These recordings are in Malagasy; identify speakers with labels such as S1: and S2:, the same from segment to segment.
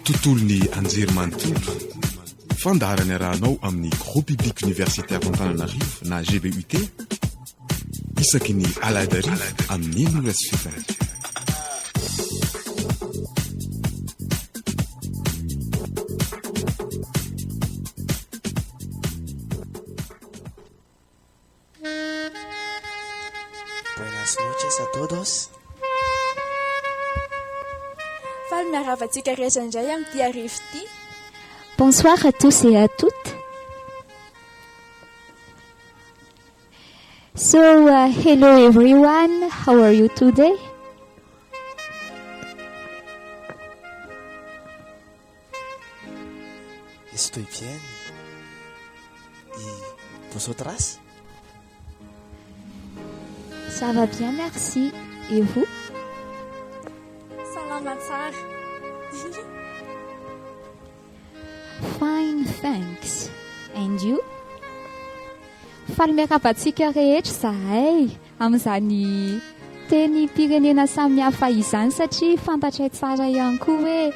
S1: tontolony anjery manontolo fandaharany arahanao amin'ny groupe public universitaire d'Antananarivo na GBUT isaky ny aladarivo amin'ny université.
S2: Buenas noches a todos.
S3: Falmiaravatsika rehetra indray amin'ity arivo ity.
S4: Bonsoir à tous et à toutes. So, hello everyone. How are you today?
S2: Estou bien. Et vos outras?
S4: Ça va bien, merci. Et vous?
S3: Salama tsara.
S4: Fine, thanks. And you? Falmiaravatsika rehetra zahay amin'izany teny pirenena samihafa izany satria fantatray tsara ihany koa hoe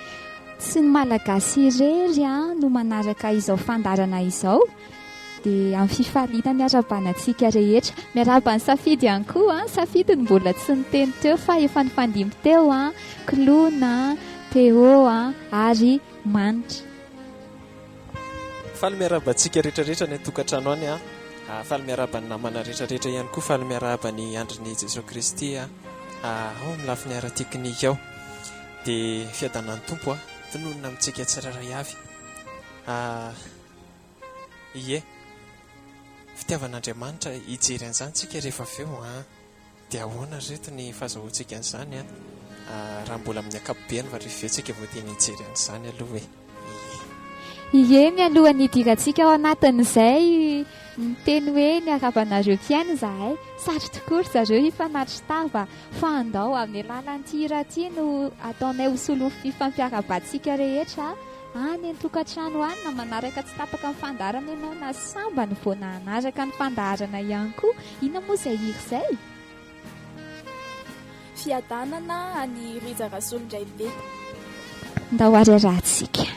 S4: tsy ny malagasy irery no manaraka izao fandarana izao. Dia amin'ny fifaliana miarabanantsika rehetra miarabany safidy ihany koa safidy ny mbola tsy niteny teo fa efa nifandimby teo Klona, Teo ary Manitra.
S2: Faly miarabantsika rehetrarehetra ny tokantrano any faly miarabany namana rehetrarehetra ihany koa faly miarabany andriny Jesosy Kristy ao amin'ny lafiny ara-teknika ao dia fiadanan'ny tompo tononona amintsika tsiraray avy ie fitiavan'Andriamanitra hijery an'izany tsika rehefa avy eo dia ahoana reto ny fahazahoantsika an'izany raha mbola amin'ny akapobeany fa rehefa tsika vao teny hijery an'izany aloha
S4: Ie, mialohan'ny hidirantsika ao anatin'izay ny teny hoe niarabanareo mpiaino zahay satry tokoa zareo hifanatitra tava fa andao amin'ny alalan'ity rahaty no ataonay hosolon'ny fifampiarabantsika rehetra any an-tokantrano any na manaraka tsy tapaka ny fandarana ianao na samba ny vao nanaraka ny fandarana ihany koa ina moa izay hira izay
S3: Fiadanana any Riza Rasolondray be.
S4: Ndao ariarahantsika.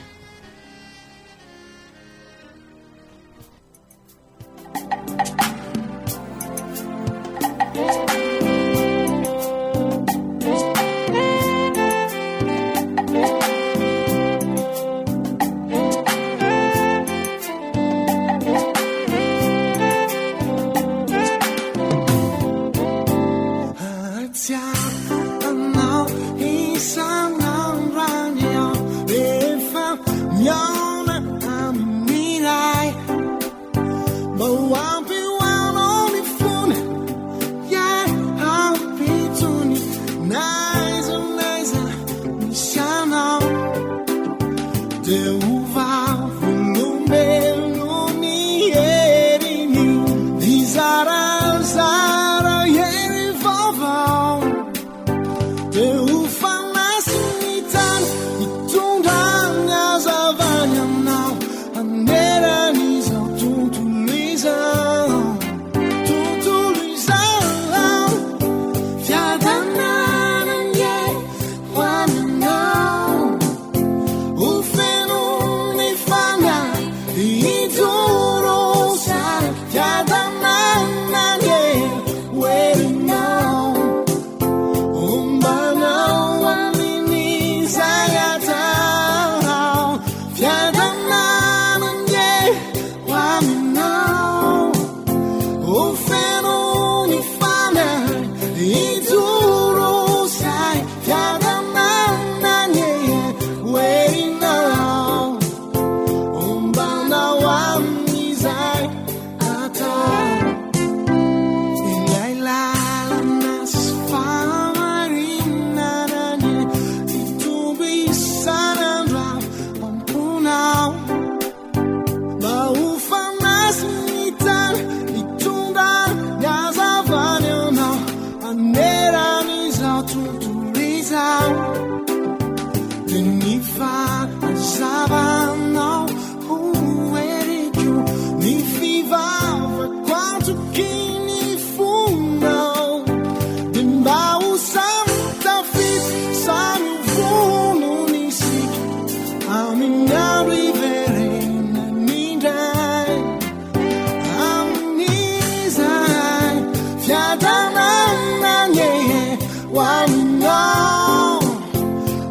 S5: werinao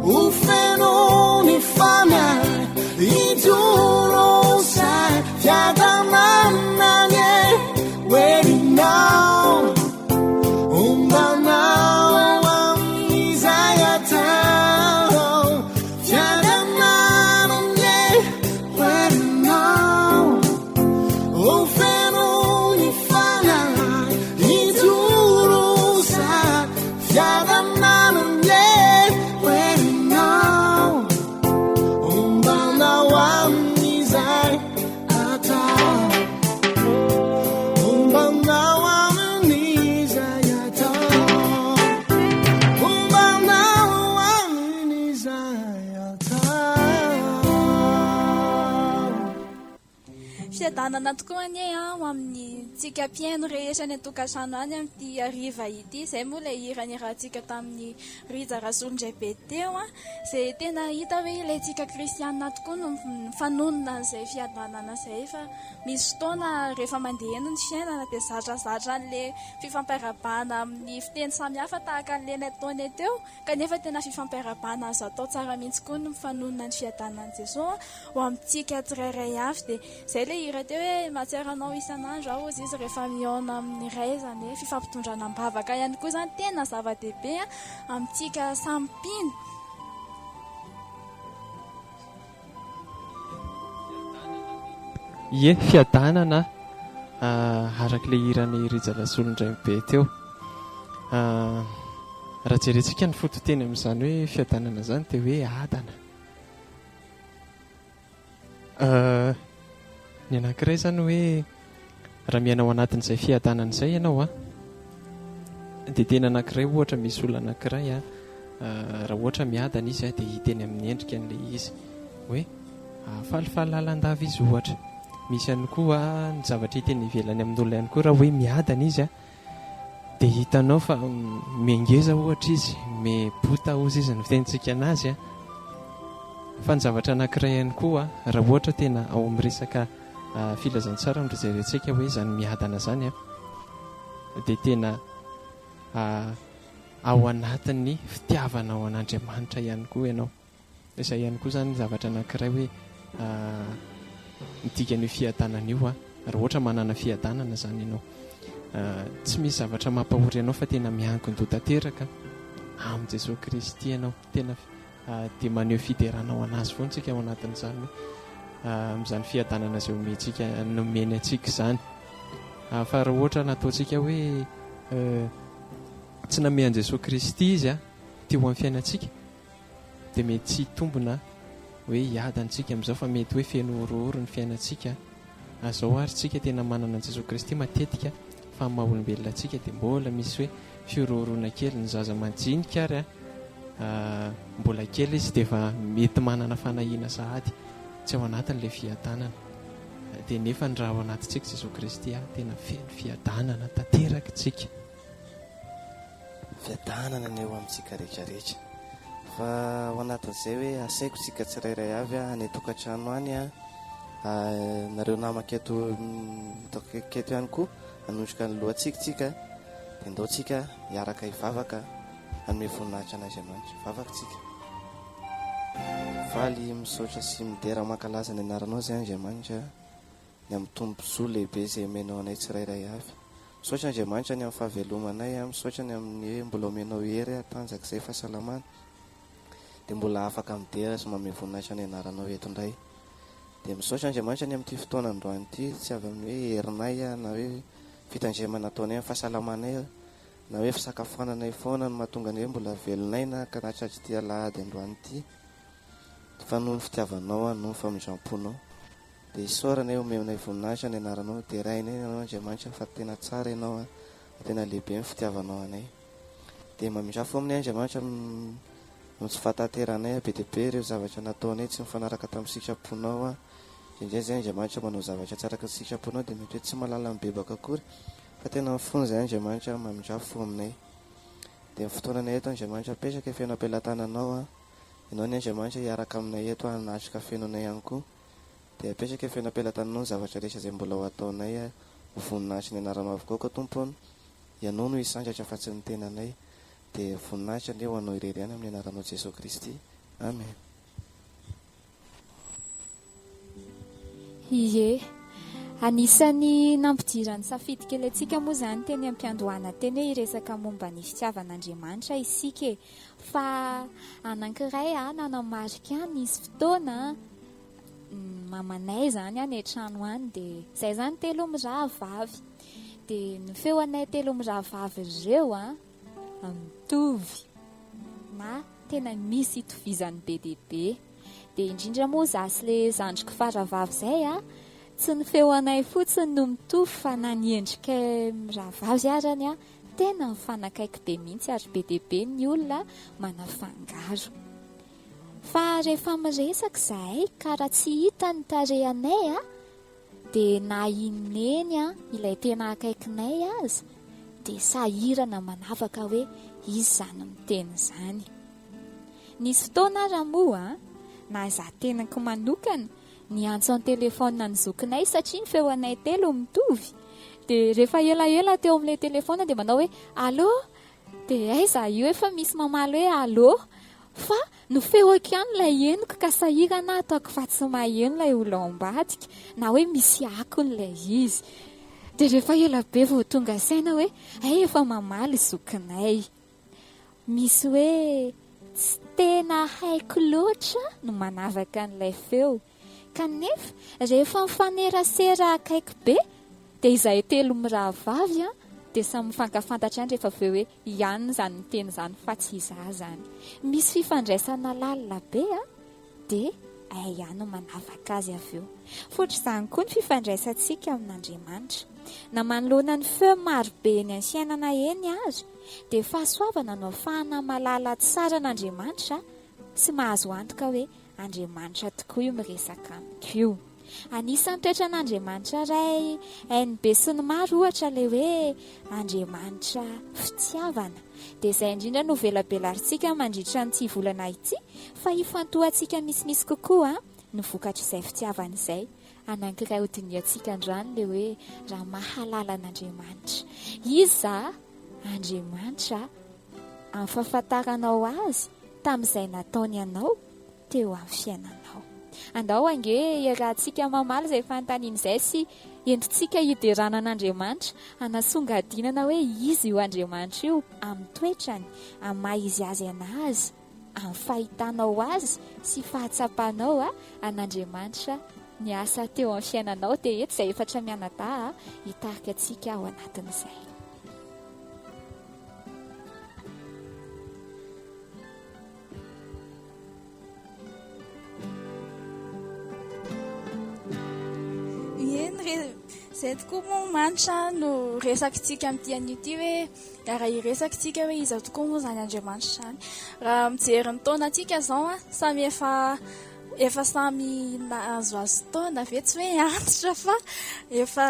S5: ufenoni fana idurosai fiadamananye werinao umbanao amizayatao fiadamananye werinao ufenoni fana idurosai fiadamananye werinao umbanao amizay
S3: fiadanana tokoa anie ho amin'ny tsika mpiaino rehetra ny atokantrano any amin'ity ariva ity. Izay moa ilay hirany rahantsika tamin'ny Rija Rasolondray be teo izay tena hita hoe ilay tsika kristianina tokoa no fanonona izay fiadanana izay. Fa misy fotoana rehefa mandeha eny ny fiainana dia zatrazatra an'ilay fifampiarabana amin'ny fiteny samihafa tahaka an'ilay nataony teo, kanefa tena fifampiarabana azo atao tsara mihitsy koa no fanonona ny fiadanan'i Jesosy ho amintsika tsirairay avy. Dia izay ilay hira teo hoe mahatsiaro anao isan'andro aho ozy izy rehefa mihaona amin'ny ray zany hoe fifampitondrana am-bavaka ihany koa zany tena zava-dehibe amintsika samy mpino.
S2: Ie, fiadanana arak'ilay hirany Rija Rasolondray be teo. Raha jerentsika ny fototeny amin'izany hoe fiadanana zany dia hoe adana. Ny anankiray zany hoe raha miaina ao anatin'izay fiadanana izay ianao dia tena anankiray ohatra misy olona anankiray raha ohatra miadana izy dia hiteny amin'ny endrika an'ilay izy hoe falifaly lalandava izy ohatra. Misy ihany koa ny zavatra hiteny ivelany amin'olona ihany koa raha hoe miadana izy dia hitanao fa mengeza ohatra izy, mebota ozy izy ny fitentsika anazy fa ny zavatra anankiray ihany koa raha ohatra tena ao amin'ny resaka filazantsara mirejerentsika hoe zany miadana zany dia tena ao anatin'ny fitiavana ao an'Andriamanitra ihany koa ianao. Izay ihany koa zany zavatra anankiray hoe midikany fiadanana io raha ohatra manana fiadanana zany ianao, tsy misy zavatra mampahory ianao fa tena miankin-doha tanteraka amin'ny Jesosy Kristy ianao. Tena dia maneho fideranao anazy foana tsika ao anatin'izany hoe amin'izany fiadanana izay omentsika nomeny antsika izany. Fa raha ohatra nataontsika hoe tsy namehan Jesosy Kristy izy teo amin'ny fiainantsika dia mety tsy tombona hoe hiadantsika amin'izao fa mety hoe feno orooro ny fiainantsika. Azao ary tsika tena manana Jesosy Kristy matetika fa maha olombelona antsika dia mbola misy hoe fioroorona kely. Ny zaza manjinika ary mbola kely izy dia efa mety manana fanahiana sahady tsy ao anatin'ilay fiadanana. Dia nefa ny raha ao anatintsika Jesosy Kristy tena feno fiadanana tanteraka tsika.
S6: Fiadanana ny eo amintsika rehetrarehetra. Fa ao anatin'izay hoe asaiko tsika tsirairay avy any tokantrano any nareo namaketo ihany koa hanosika ny lohantsika dia ndao tsika hiaraka hivavaka hanome voninahitra an'Andriamanitra. Vavaka tsika faly misaotra sy midera mankalaza ny anaranao zay Andriamanitra ny amin'ny tombontsoa lehibe izay omenao anay tsirairay avy. Misaotra Andriamanitra ny amin'ny fahavelomanay, misaotra ny amin'ny hoe mbola omenao hery tanjaka izay fahasalamana dia mbola afaka midera sy manome voninahitra ny anaranao eto indray. Dia misaotra Andriamanitra ny amin'ity fotoana androany ity, tsy avy amin'ny hoe herinay na hoe fitandremana ataonay amin'ny fahasalamanay na hoe fisakafoananay foana no mahatonga ny hoe mbola velonay na ka nahatratra ity alahady androany ity, fa noho ny fitiavanao noho ny famindramponao dia isaoranay omenay voninahitra ny anaranao. Dia rainay ianao Andriamanitra fa tena tsara ianao tena lehibe ny fitiavanao anay. Dia mamindrafo aminay Andriamanitra no tsy fatateranay be dia be ireo zavatra nataonay tsy mifanaraka tamin'ny sitraponao indray zay Andriamanitra manao zavatra tsara ka sitraponao dia mety hoe tsy malala mibebaka akory fa tena mifony zay Andriamanitra mamindrafo aminay. Dia fotoananay eto Andriamanitra apetraka feno ampelantananao ianao ny Andriamanitra hiaraka aminay eto hanatrika fenonay ihany koa. Dia apetraka feno ampelantananao zavatra rehetra izay mbola ho ataonay ho voninahitry ny anaranao avokoa ka tompony. Ianao no hisandratra fa tsy ny tenanay dia voninahitra le ho anao irery ihany amin'ny anaranao Jesosy Kristy. Amen.
S4: Ie, anisan'ny nampidirany safidy kely antsika moa izany teny am-piandohana teny hoe hiresaka momba ny fitiavan'Andriamanitra isika e. Fa anankiray nanamarika nisy fotoana mamanay zany any an-trano any dia izay zany telo mirahavavy. Dia ny feonay telo mirahavavy ireo mitovy na tena misy itovizany be dia be. Dia indrindra moa zasy le zandriko faravavy izay tsy ny feonay fotsiny no mitovy fa na ny endrika mirahavavy arany tena mifanakaiky be mihitsy ary be dia be ny olona manafangaro. Fa rehefa miresaka izahay ka raha tsy hita ny tarehanay dia na ineny ilay tena akaikinay azy dia sahirana manavaka hoe izy izany miteny izany. Nisy fotoana raha moa na za tenako manokana ny antso ny telefona ny zokinay satria ny feonay telo mitovy. Dia rehefa elaela teo amin'ilay telefona dia manao hoe allo, dia aiza io efa misy mamaly hoe allo, fa no feoko ihany ilay henoko ka sahirana ataoko fa tsy maheno ilay olo ambadika na hoe misy akony ilay izy. Dia rehefa ela be vao tonga saina hoe efa mamaly zokinay. Misy hoe tsy tena haiko loatra no manavaka an'ilay feo. Kanefa rehefa mifanerasera akaiky be dia izay telo mirahavavy dia samy mifankafantatra ihany rehefa avy hoe ihany izany miteny izany fa tsy izaho izany. Misy fifandraisana lalina be dia ihany no manavaka azy avy eo. Fotr'izany koa ny fifandraisantsika amin'Andriamanitra. Na manoloana ny feo marobe eny amin'ny fiainana eny azy dia fahasoavana no ahafahana malala tsara an'Andriamanitra sy mahazo antoka hoe Andriamanitra tokoa io miresaka amiko io. Anisan'ny toetran'Andriamanitra iray hainy be sy ny maro ohatra ilay hoe Andriamanitra fitiavana. Dia izay indrindra no velabelarintsika mandritra n'ity volana ity fa hifantohantsika misimisy kokoa no vokatra izay fitiavana izay. Anankiray ho diniantsika androany ilay hoe raha mahalala an'Andriamanitra. Iza Andriamanitra amin'ny fahafantaranao azy tamin'izay nataony ianao teo amin'ny fiainanao. Andao ange iarahantsika mamaly izay fanontaniana izay sy endritsika hiderana an'Andriamanitra hanasongadinana hoe izy io Andriamanitra io amin'ny toetrany, amin'ny maha izy azy anazy, amin'ny fahitanao azy sy fahatsapanao an'Andriamanitra ny asa teo amin'ny fiainanao. Dia eto izay efatra mianadahy hitarika antsika ao anatin'izay.
S3: Izay tokoa moa manitra no resakitsika amin'ity an'ity hoe raha hiresakitsika hoe iza tokoa moa izany Andriamanitra izany. Raha mijery ny taonantsika izao samy efa samy nahazoazo taona ve tsy hoe antitra fa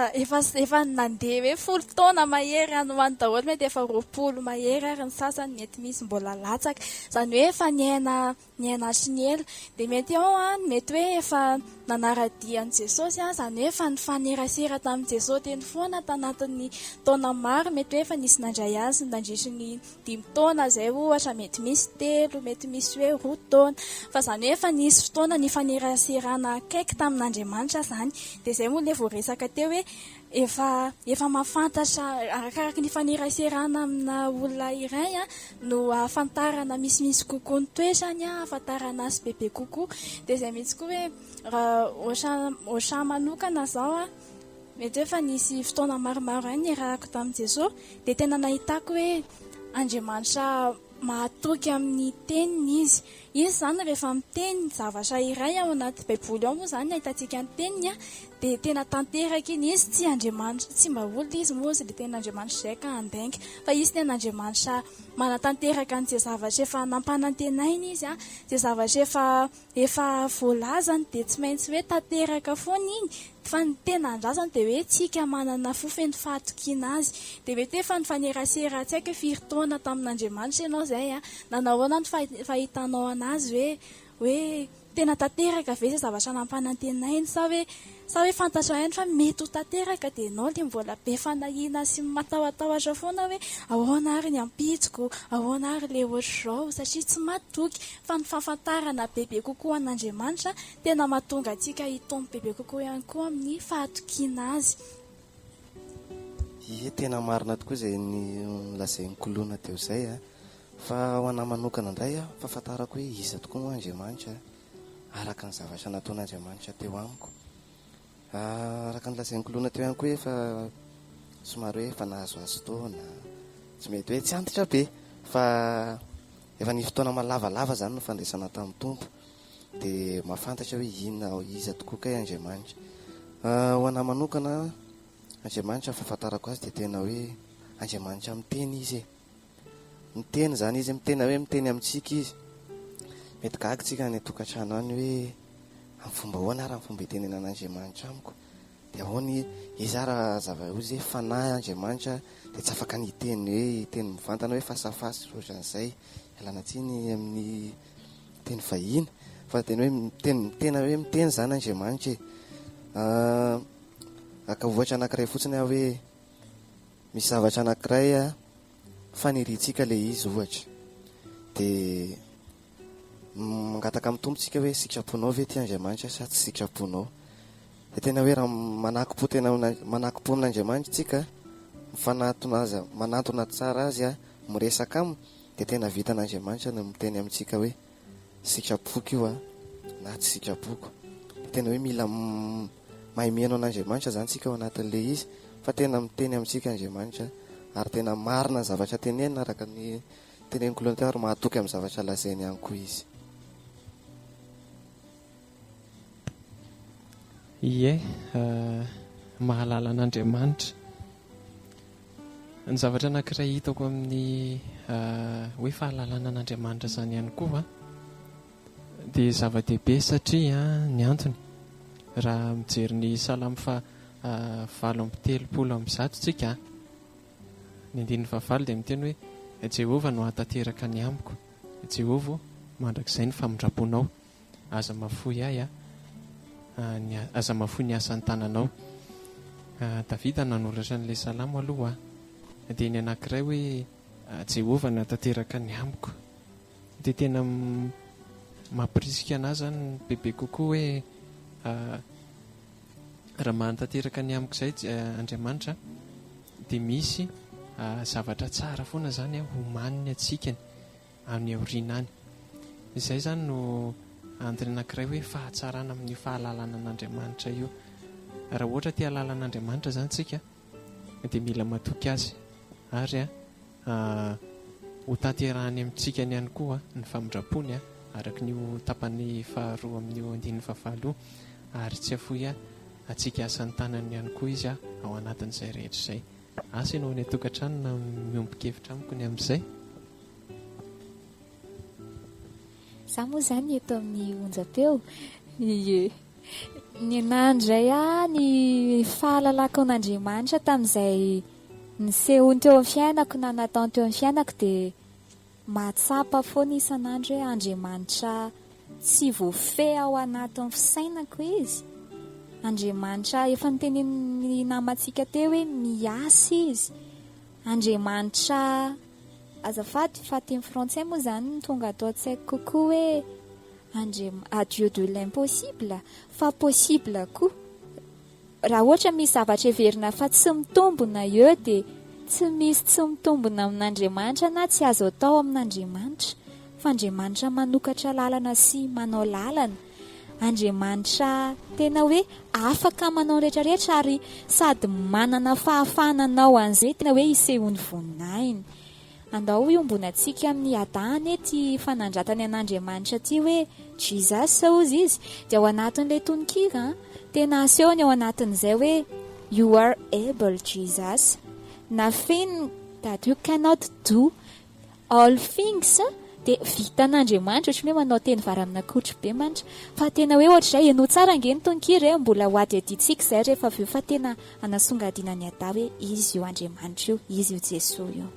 S3: efa nandeha hoe 10 taona mahery any ho any daholo mety efa 20 mahery ary ny sasany mety misy mbola latsaka izany hoe efa niaina sinela. Dia mety ao mety hoe efa nanaradian'i Jesosy izany hoe efa nifanerasera tamin'i Jesosy teny foana tanatin'ny taona maro. Mety hoe efa nisy nandray azy nandritry ny 5 taona izay ohatra, mety misy 3, mety misy hoe 2 taona, fa izany hoe efa nisy fotoana ny faneraserana akaiky tamin'Andriamanitra izany. Dia izay moa ilay voaresaka teo hoe efa mahafantatra arakaraka ny faneraserana amina olona iray no ahafantarana misimisy kokoa ny toetrany, ahafantarana azy bebe kokoa. Dia izay mihitsy koa hoe raha ohatrà manokana izao mety hoe efa nisy fotoana maromaro any niarahako tamin'i Jesosy dia tena nahitako hoe Andriamanitra mahatoky amin'ny teniny izy. Izy izany rehefa miteny zavatra iray ao anaty baiboly ao moa izany ahitantsika ny teniny dia tena tanteraka iny. Izy tsy Andriamanitra tsy mba olona izy moa izy dia tena Andriamanitra izay ka handainga, fa izy tena Andriamanitra manatanteraka an'izay zavatra efa nampanantenainy izy, izay zavatra efa voalazany dia tsy maintsy hoe tanteraka foana iny. Fa ny tena andrasany dia hoe tsika manana fofeny fahatokiana azy. Dia mety efa ny fanerasera tsy haiko firy taona tamin'Andriamanitra ianao izay, nanahoana ny fahitanao anazy hoe tena tanteraka ve izay zavatra nampanantenay sa hoe fantatra ihany fa mety ho tanteraka dia ianao ilay mbola be fanahiana sy matahotahotra foana hoe ahoana ary ny ampitsiko, ahoana ary ilay ohatr'izao, satria tsy matoky fa ny fahafantarana bebe kokoa an'Andriamanitra tena mahatonga antsika hitombo bebe kokoa ihany koa amin'ny fahatokiana azy.
S6: Ie, tena marina tokoa izay lazain'ny kolona teo izay a. Fa ho anahy manokana indray a, fahafantarako hoe iza tokoa moa Andriamanitra araka ny zavatra nataon'Andriamanitra teo amiko. Araka ny lazain'ny kolona teo ihany koa hoe fa somary hoe efa nahazoazo taona, tsy mety hoe tsy antitra be, fa efa ny fotoana malavalava zany no fandraisana tamin'ny Tompo, dia mahafantatra hoe inona iza tokoa kay Andriamanitra. Ho anahy manokana, Andriamanitra fahafantarako azy dia tena hoe Andriamanitra miteny izy e. Miteny zany izy, mitena hoe miteny amintsika izy. Mety gaga tsika any tokantrano any hoe amin'ny fomba ahoana ary amin'ny fomba itenena an'Andriamanitra amiko, dia ahoany izara zava-ozy hoe fanahy Andriamanitra dia tsy afaka ny hiteny hoe hiteny mivantana hoe fasafasy ohatran'izay, ialana tsiny amin'ny teny vahiny, fa tena hoe mitena hoe miteny zany Andriamanitra e. Aka ohatra anankiray fotsiny aho hoe misy zavatra anankiray a faniriantsika ilay izy ohatra, dia mangataka amin'ny tompontsika hoe sitraponao ve ty Andriamanitra sa tsy sitraponao, dia tena hoe raha manaki-po amin'Andriamanitra tsika, manatona tsara azy a, miresaka aminy, dia tena vitan'Andriamanitra no miteny amintsika hoe sitrapoko io a na tsy sitrapoko. Tena hoe mila mahay-mihaino an'Andriamanitra zany tsika ao anatin'ilay izy, fa tena miteny amintsika Andriamanitra ary tena marina ny zavatra tenenina araka ny tenen'ny kolona teo ary mahatoky amin'ny zavatra lazainy ihany koa izy.
S2: Ie, mahalala an'Andriamanitra. Ny zavatra anankiray hitako amin'ny hoe fahalalana an'Andriamanitra izany ihany koa dia zava-dehibe satria ny antony raha mijery ny Salamo 7:30 tsika, ny 9:9 dia miteny hoe Jehovah no hatanteraka ny amiko, Jehovah mandrakizay ny famindraponao, aza mafoy ahy aza mafoy ny asan'ny tananao. Davida nanoratra n'ilay Salamo aloha dia ny anankiray hoe Jehovah no hatanteraka ny amiko, dia tena mampirisika anazy zany bebe kokoa hoe raha mantanteraka ny amiko izay Andriamanitra dia misy zavatra tsara foana zany homaniny atsikany amin'ny aoriana any. Izay zany no antony anankiray hoe fahatsarana amin'ny fahalalana an'Andriamanitra io. Raha ohatra tia halala an'Andriamanitra zany tsika dia mila matoky azy ary ho tanterahany amintsika ihany koa ny famindrapony araka ny tapany 2 amin'ny 9:9 ary tsy afoy atsika asan'ny tanany ihany koa izy ao anatin'izay rehetra izay. Asa ianao any tokantrano na miombon-kevitra amiko ny amin'izay?
S4: Za moa zany eto amin'ny onjam-peo, ny anandray ny fahalalako an'Andriamanitra tamin'izay nisehony teo amin'ny fiainako na nataony teo amin'ny fiainako dia mahatsapa foana isan'andro hoe Andriamanitra tsy voafehy ao anatin'ny fisainako izy. Andriamanitra efa nitenen'ny namantsika teo hoe miasa izy. Andriamanitra azafady fa teny frantsay moa zany tonga atao an-tsaiko kokoa hoe Dieu de l'impossible, fa possible koa. Raha ohatra misy zavatra heverina fa tsy mitombona eo dia tsy misy tsy mitombona amin'Andriamanitra na tsy azo atao amin'Andriamanitra, fa Andriamanitra manokatra lalana sy manao lalana. Andriamanitra tena hoe afaka manao rehetrarehetra ary sady manana fahafananao an'izay tena hoe isehony voninahiny. Andao iombonantsika amin'ny Adany ty fanandratany an'Andriamanitra ty hoe Jesus ozy izy, dia ao anatin'ilay tononkira tena asehony ao anatin'izay hoe you are able Jesus, nothing that you cannot do, all things dia vitan'Andriamanitra, ohatry hoe manao teny vary amina kotro be manitra, fa tena hoe ohatr'izay ianao tsara nge ny tononkira mbola ho ady aditsika izay rehefa avy eo, fa tena anasongadina ny ada hoe izy io Andriamanitra io, izy io Jesosy io.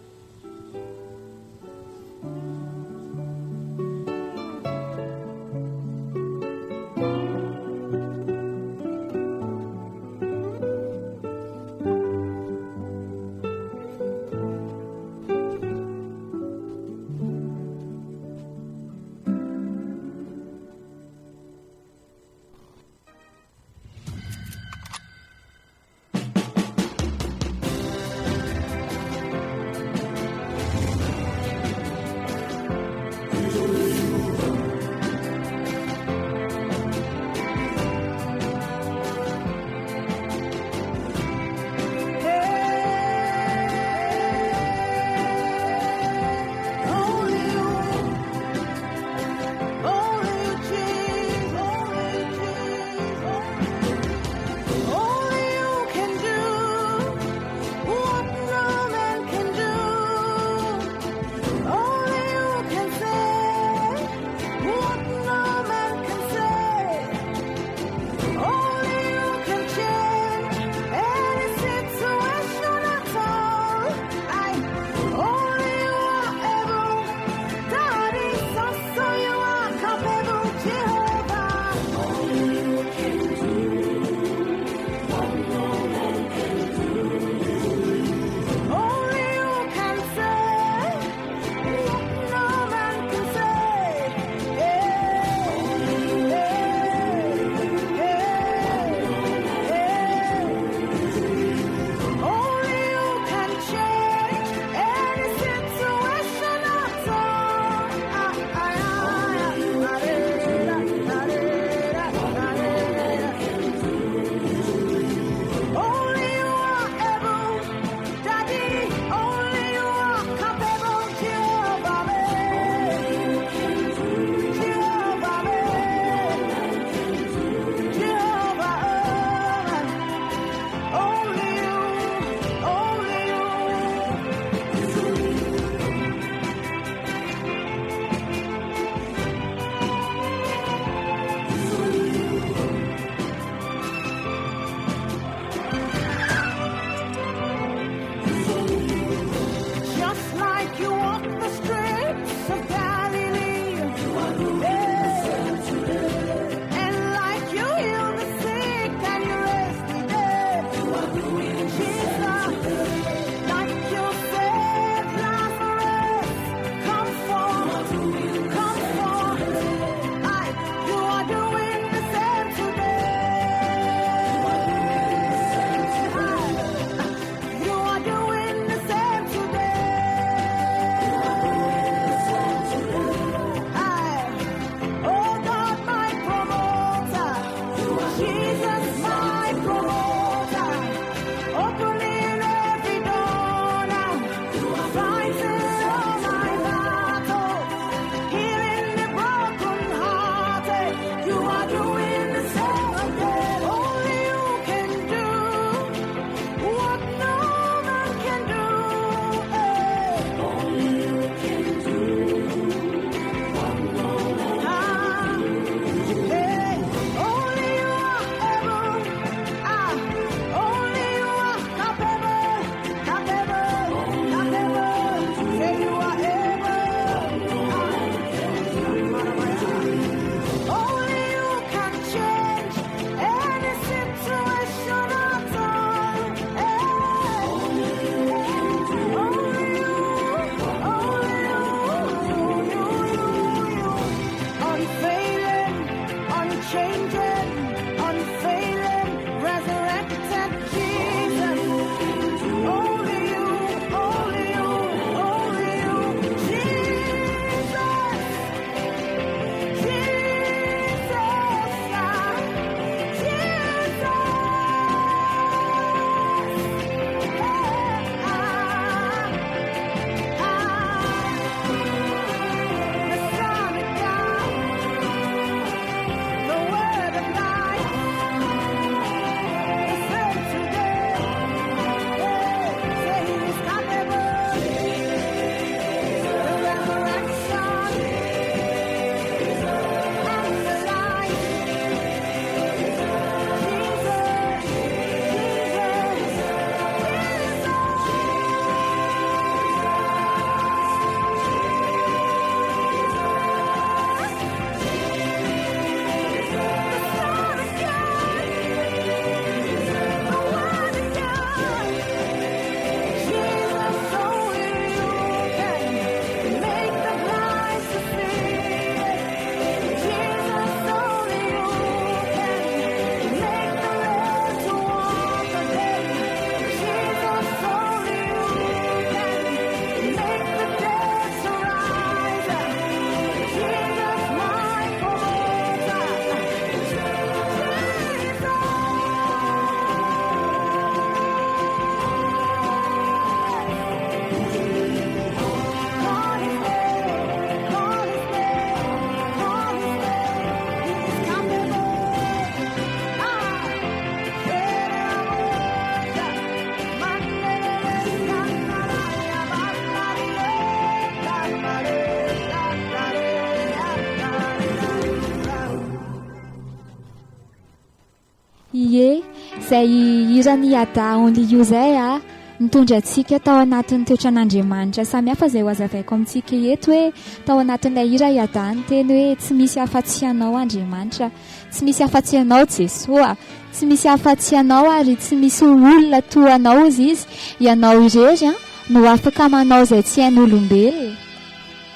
S4: Ye, izay irany Ada only io zay a nitondra antsika tao anatin'ny toetran'Andriamanitra samihafa izay ho azavaiko amintsika eto hoe tao anatin'ilay hira Ada ny teny hoe tsy misy afa-tsy anao Andriamanitra, tsy misy afa-tsy anao Jesoa, tsy misy afa-tsy anao ary tsy misy olona toa anao izy ianao irery no afaka manao izay tsy hain'olombelona.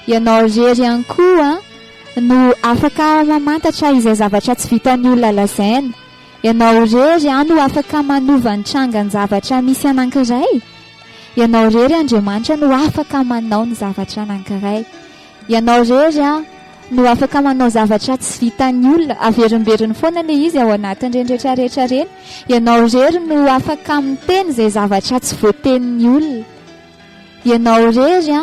S4: Ianao irery ihany koa no afaka mamantatra izay zavatra tsy vitan'ny olona lazaina. Ianao irery no afaka manova ny tranga ny zavatra misy anankiray. Ianao irery Andriamanitra no afaka manao ny zavatra anankiray. Ianao irery no afaka manao zavatra tsy vitan'ny olona, averimberiny foana ilay izy ao anatin'ireny rehetrarehetra reny. Ianao irery no afaka miteny izay zavatra tsy voatenin'ny olona. Ianao irery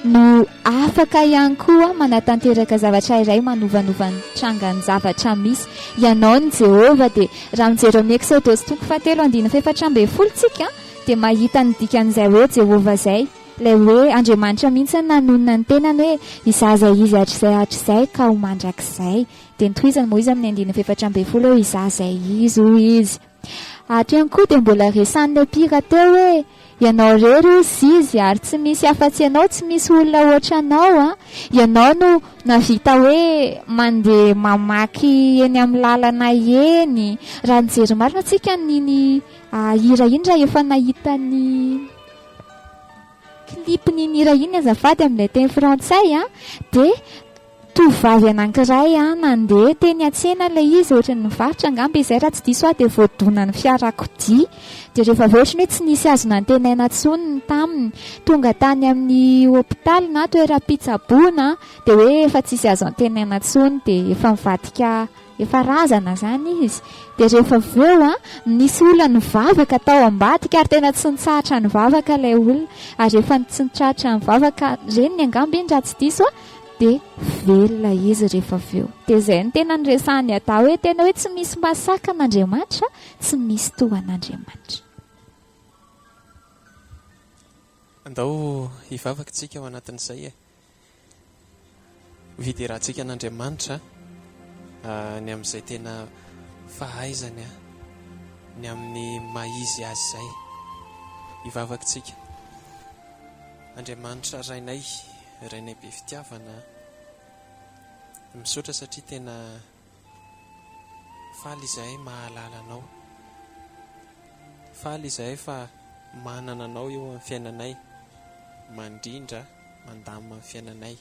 S4: no afaka ihany koa manatanteraka zavatra iray manovanova ny tranga ny zavatra misy. Ianao ny Jehova dia raha mijery amin'ny Exodus 7:4 tsika dia mahita ny dikan'izay hoe Jehova zay, ilay hoe Andriamanitra mihitsy nanonona ny tenany hoe izaza izy hatrizay ka ho mandrakizay. Dia nitohizany moa izy amin'ny 4:4 hoe izazay izy ho izy. Ato ihany koa dia mbola resan'ilay mpira teo hoe ianao irery izy ary tsy misy afa-tsy ianao, tsy misy olona ohatra anao ianao no navita hoe mandeha mamaky eny amin'ny lalana eny. Raha nijery marina antsika niny hira iny raha efa nahita ny klipiny hira iny azafady amin'ilay teny frantsay dia tovovavy anankiray nandeha teny an-tsena ilay izy ohatra ny mivarotra angamba izay raha tsy diso dia voadonany fiarakodia. Dia rehefa avy ohatry ny hoe tsy nisy azo nantenaina tsony taminy, tonga tany amin'ny hôpitaly na toeram-pitsaboana dia hoe efa tsisy azo antenaina tsony dia efa mivadika efa razana zany izy. Dia rehefa avy eo nisy olona nivavaka tao ambadika ary tena tsy nitsahatra nivavaka ilay olona, ary rehefa tsy nitsahatra nivavaka reny ny angamba iny raha tsy diso dia velona izy rehefa avy eo. Dia izay ny tena niresahany Ada hoe tena hoe tsy misy mahasaka an'Andriamanitra, tsy misy tohan'Andriamanitra.
S2: Andao hivavaka tsika ao anatin'izay vidy rahantsika an'Andriamanitra ny amin'izay tena fahaizany ny amin'ny maizy azy izay. Hivavaka tsika Andriamanitra rainay be fitiavana, misaotra satria tena faly izahay mahalala anao, faly izahay fa manana anao eo amin'ny fiainanay, mandrindra mandamina amin'ny fiainanay,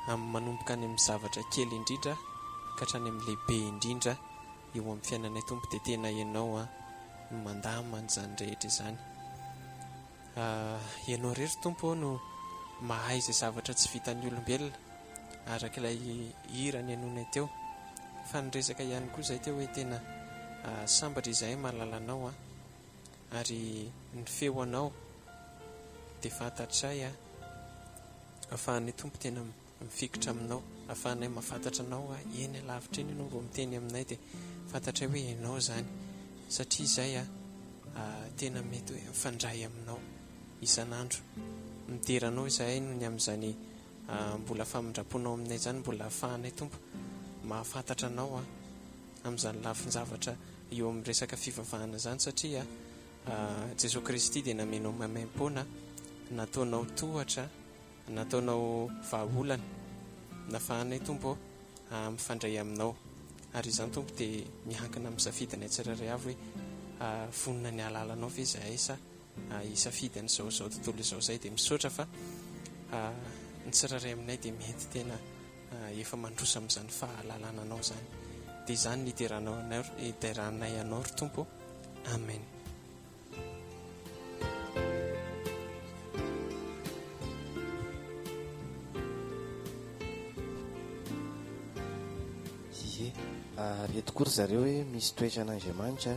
S2: amin'ny manomboka any amin'ny zavatra kely indrindra ka hatrany amin'ny lehibe indrindra eo amin'ny fiainanay. Tompo dia tena ianao mandamina an'izany rehetra izany. Ianao rery Tompo no mahay izay zavatra tsy vitan'ny olombelona araka ilay hira ny anonay teo. Fa niresaka ihany koa izay teo hoe tena sambatra izahay mahalala anao ary ny feo anao dia fantatray ahafahanay Tompo tena mifikitra aminao, ahafahanay mahafantatra anao eny alavitra eny ianao vao miteny aminay dia fantatray hoe ianao zany, satria izay tena mety hoe mifandray aminao isan'andro. Mideranao izahay ny amin'izany mbola famindraponao aminay zany, mbola ahafahanay Tompo mahafantatra anao amin'izany lafin-javatra eo amin'ny resaka fivavahana zany, satria Jesosy Kristy dia namenao maimaim-poana, nataonao tohatra, nataonao vahaolana, nahafahanay Tompo mifandray aminao. Ary izany Tompo dia miankina amin'ny safidinay tsirairay avy hoe vonona ny alalanao ve izahay sa hisafidy an'izao tontolo izao zay. Dia misaotra fa ny tsirairay aminay dia mety tena efa mandrosa amin'izany fahalalana anao zany. Dia izany iteranay anao ry Tompo. Amen.
S6: Reto kory zareo hoe misy toetra an'Andriamanitra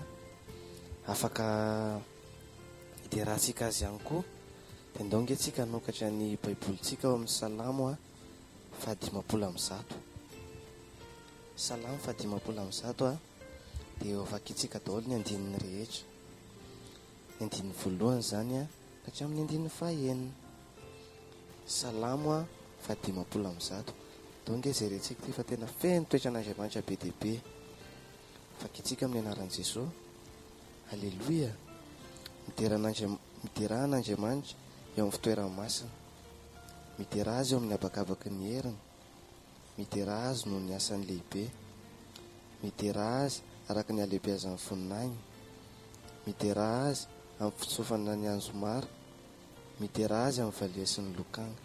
S6: afaka hiderahantsika azy ihany koa. Dia ndao ngentsika hanokatra ny baibolintsika ao amin'ny Salamo 150. Salamo 150 dia eo avakitsika daholo ny andininy rehetra, ny andininy voalohany zany ka amin'ny andininy fahaenina. Salamo 150. Dao nge zerentsika ty fa tena feno toetra an'Andriamanitra be dia be. fakitsika amin'ny anaran'i Jesosy. Alleloia. Miterahan'Andriamanitra eo amin'ny fitoerany masina, mitera azy eo amin'ny abakabaky ny heriny, mitera azy noho ny asany lehibe, mitera azy araka ny alehibeazan'ny voninahiny, mitera azy amin'ny fitsofana ny anjomara, mitera azy amin'ny valia sy ny lokanga,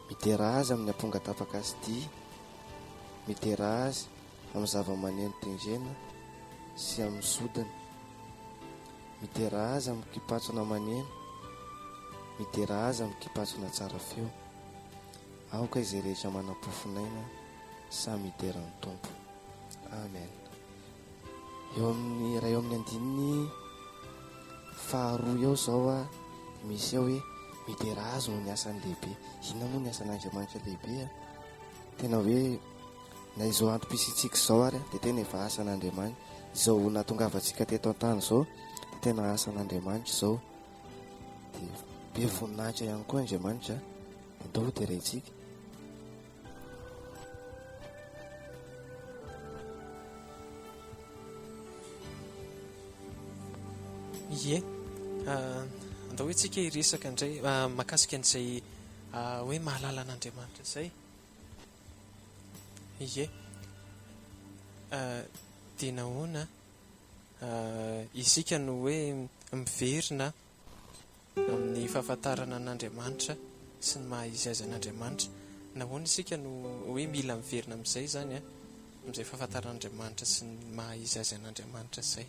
S6: mitera azy amin'ny amponga tapaka sy dia, mitera azy amin'ny zava-maneno tendrena sy amin'ny sodina, mitera azy amin'ny kipatsona maneno, mitera azy amin'ny kipatsona tsara feo. Aoka izay rehetra manam-pofinaina samy miteran'ny tompo. Amen. Eo amin'ny andininy faharoa eo zao a misy eo hoe mitera azy no ny asany lehibe. Inona moa ny asan'Andriamanitra lehibe a? Tena hoe na izao antom-pisitsika izao ary dia tena efa asan'Andriamanitra. Izao nahatongavantsika teto an-tany izao dia tena asan'Andriamanitra izao. Dia be voninahitra ihany koa Andriamanitra. Dia ndao terentsika.
S2: Ie, andao hoe tsika hiresaka indray mahakasika an'izay hoe mahalala an'Andriamanitra izay. Ie, dia nahoana isika no hoe miverina amin'ny fahafantarana an'Andriamanitra sy ny maha-izy azy an'Andriamanitra. Nahoana isika no hoe mila miverina amin'izay zany a, amin'izay fahafantarana an'Andriamanitra sy ny maha-izy azy an'Andriamanitra izay.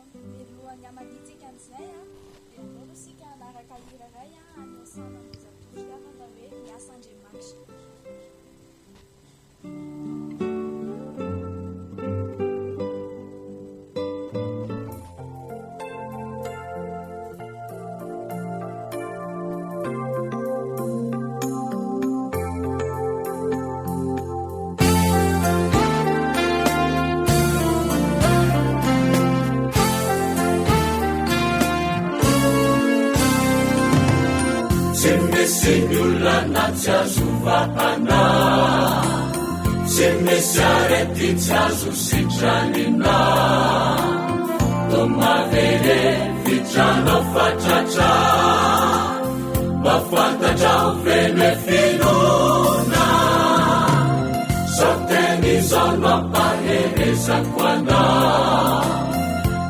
S3: Milohan'ny amaditsika an'izay a, dia mbolo isika anaraka hira iray a aniosana ny zatoziavana hoe miasa Andriamanitra.
S5: Tsy azo vahana, tsy misy arety tsy azo sitranina, to mavere vitranao fatratra, mafantatra ho feno e finona, sao teny izao mampaherezako ana,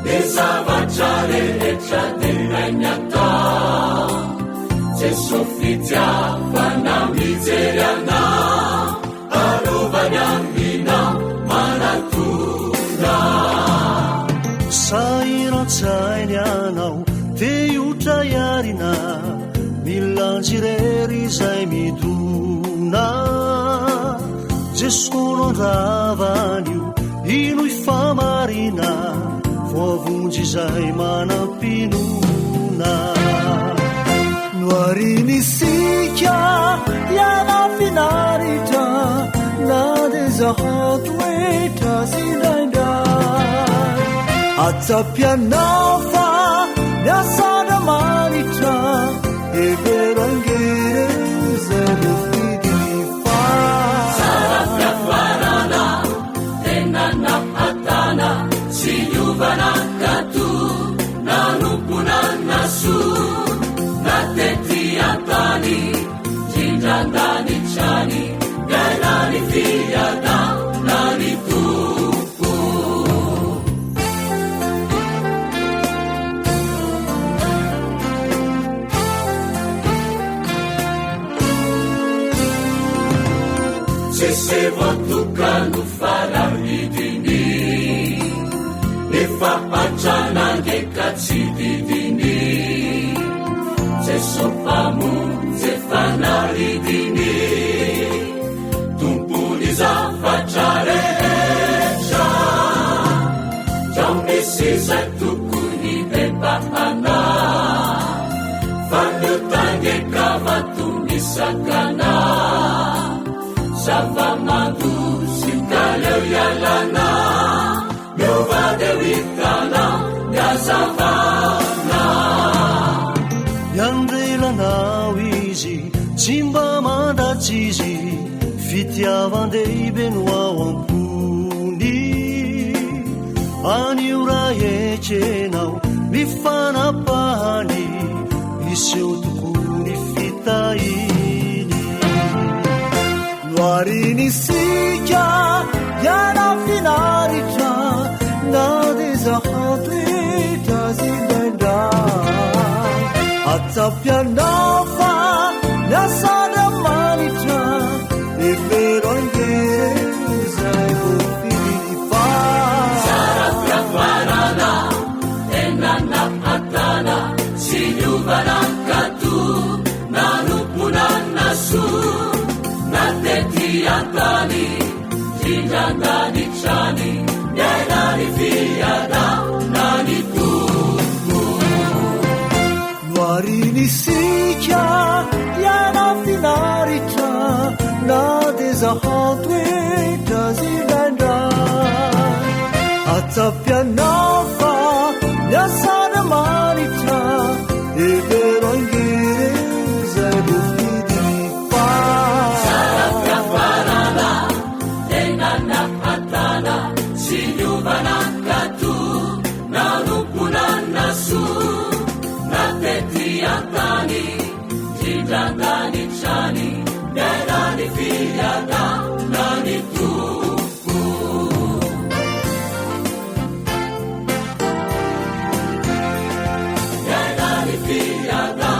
S5: ny zavatra rehetra dia ny atao. Jesosy fitiavana mijery ana, alovany amina manatona.
S7: Sairantsainy anao teotra iarina, milanjirery izay midona. Jesosy no andravanio ino ifamarina, voavonjy izay manampinona. Noarinisika yana finaritra, na dezahantoetra sindraindray, atsapianao fa niasana manitra, everangere zay mofidinifa.
S5: Sarafiafarana tenana hatana, sy niovana kato nanumpona naso, natety antany tindrandany trany, gainany fiada nany tompo. Tsisy voatokano falamidiny, nefa patranangeka tsy didiny, Jesophamonjy fanaridiny, tompony zavatra rehetra, drao misy izay tokony bebahana, fanotangeka vatomisakana, zava-mandozy kaleo ialana, miova deo hitana miazavana.
S7: Yandelanao izy tsy mba mandatsy izy, fitiavan-dehibe no ao am-po. anio raha etrenao mifanapahany iseo tokony fitahiny loarinisika iana finaritra na de zahadoetra zindaindra atsapianafa niasana manitra evero angero zay vofilipa
S5: Sarafiafarana enana atana sinyuvanakatu nanupunana su natetiatani jinjandani chani yainani fiada nani tuku
S7: Varinisika yana finaritra na de zahadoetra zindaindra atsapianafa niasana manitra evero angero zay vofilipa
S5: Sarafiafarana enana atana sinyuvanakatu nanupunana su natetiatani jinjandani chani yainani fiada nani tuku yainani fiada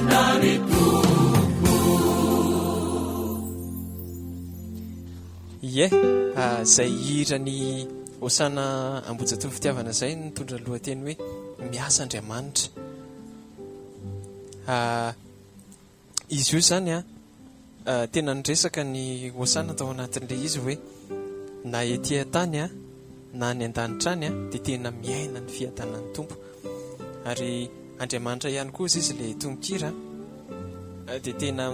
S5: nani tuku
S2: Ie zay hirany osana ambojatony fitiavana zay nitondra lohateny hoe miasa Andriamanitra. Izy io zany tena niresaka ny osana tao anatin'ilay izy hoe na ety tany na ny an-danitra any dia tena miaina ny fiadanan'ny tompo ary Andriamanitra ihany koa izy ilay tononkira dia tena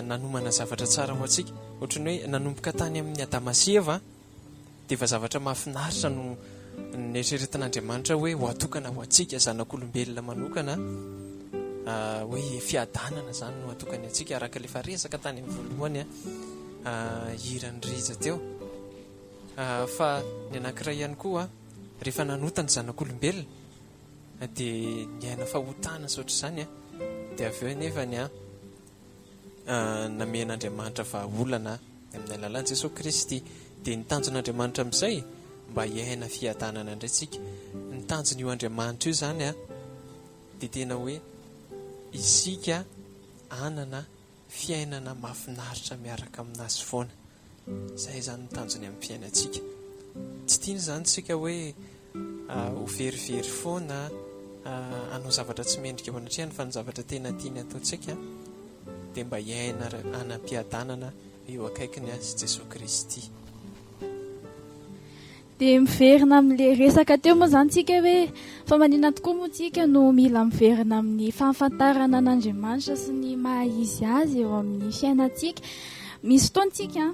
S2: nanomana zavatra tsara ho antsika ohatrany hoe nanomboka tany amin'ny Adamasieva dia efa zavatra mahafinaritra no neritreretin'Andriamanitra hoe ho atokana ho antsika zanak'olombelona manokana hoe fiadanana zany no atokany antsika araka lefa resaka tany amin'ny voalohany hirany riza teo fa ny anankiray ihany koa rehefa nanota ny zanak'olombelona dia niaina fahotana sotra zany dia avy eo nefa ny namen'Andriamanitra vahaolana amin'ny alalan'i Jesosy Kristy dia nitanjon'Andriamanitra amin'izay mba hiaina fiadanana indray tsika ny tanjony io Andriamanitra io zany dia tena hoe isika anana fiainana mahafinaritra miaraka aminazy foana izay zany nitanjony amin'ny fiainantsika tsy tiany zany tsika hoe ho verivery foana anao zavatra tsy mendrika ao anatrehany fa ny zavatra tena tiany ataontsika dia mba hiaina anam-piadanana eo akaikiny sy Jesosy Kristy.
S3: Dia miverina amin'ilay resaka teo moa zany tsika hoe fa maninona tokoa moa tsika no mila miverina amin'ny fahafantarana an'Andriamanitra sy ny maha izy azy eo amin'ny fiainantsika. Misy fotoantsika